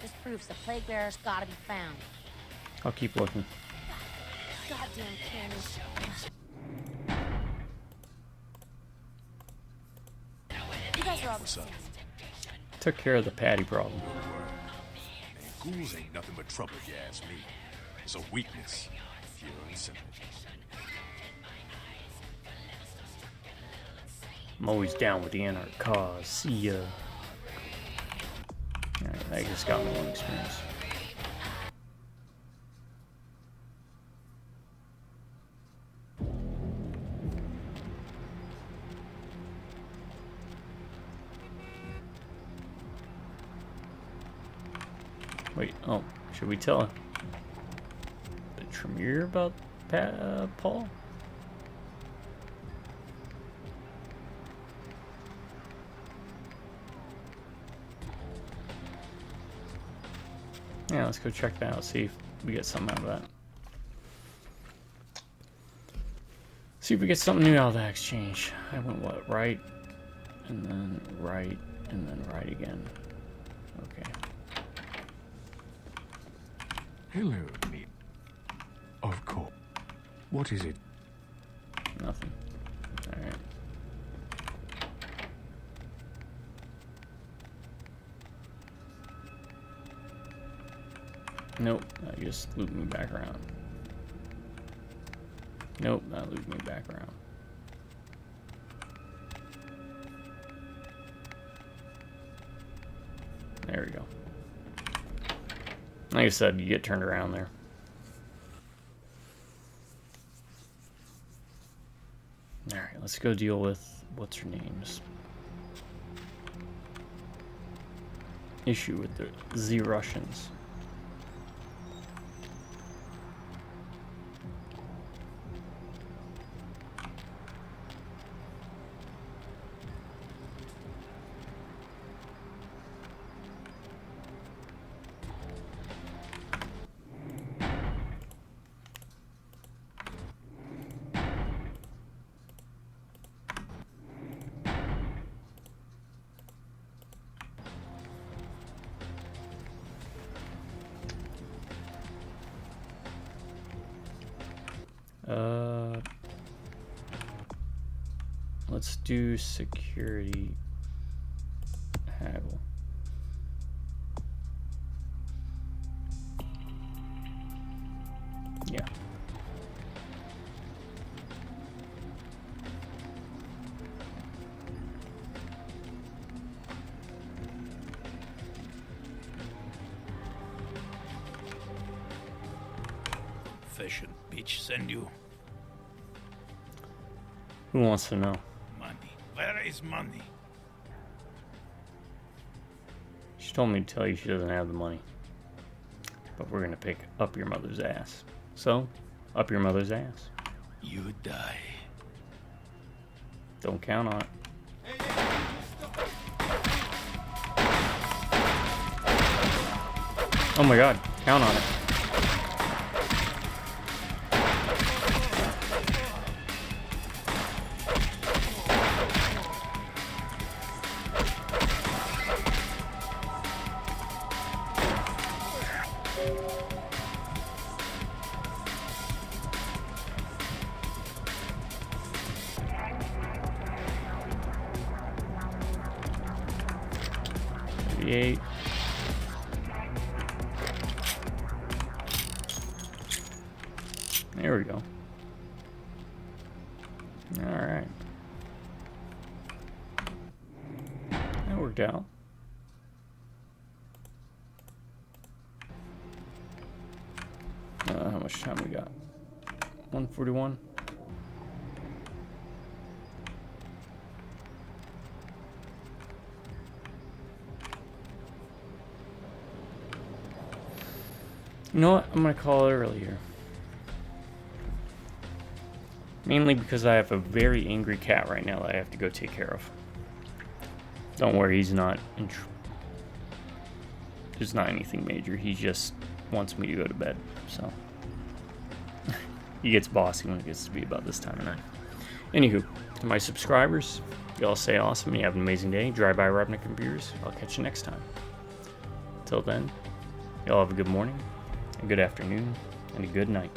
K: This proves the plague bearer's gotta be found.
A: I'll keep looking.
K: Goddamn Candace. You guys are all the same.
A: Took care of the Patty problem.
L: And ghouls ain't nothing but trouble, if you ask me. It's a weakness, pure and simple.
A: I'm always down with the anarch cause. See ya. Alright, I just got my own experience. Wait, oh, should we tell the Tremere about Paul? Yeah, let's go check that out, see if we get something out of that. See if we get something new out of that exchange. I went, what, right? And then right, and then right again. Okay.
I: Hello, Neat. Of course. What is it?
A: Nothing. Alright. Nope, that just looped me back around. Nope, that looped me back around. There we go. Like I said, you get turned around there. Alright, let's go deal with what's her name's issue with the Z Russians. Let's do security haggle. Yeah.
L: Fashion bitch send you
A: Who wants to know?
L: money. Where is money?
A: She told me to tell you she doesn't have the money. But we're gonna pick up your mother's ass. So, up your mother's ass.
L: You die.
A: Don't count on it. Oh my god, count on it. V8. There we go. Alright. That worked out. How much time we got? 141. You know what? I'm gonna call it early here. Mainly because I have a very angry cat right now that I have to go take care of. Don't worry, he's not. There's not anything major. He just wants me to go to bed. So he gets bossy when it gets to be about this time of night. Anywho, to my subscribers, y'all stay awesome. You have an amazing day. Drive by Robnik Computers. I'll catch you next time. Till then, y'all have a good morning, a good afternoon, and a good night.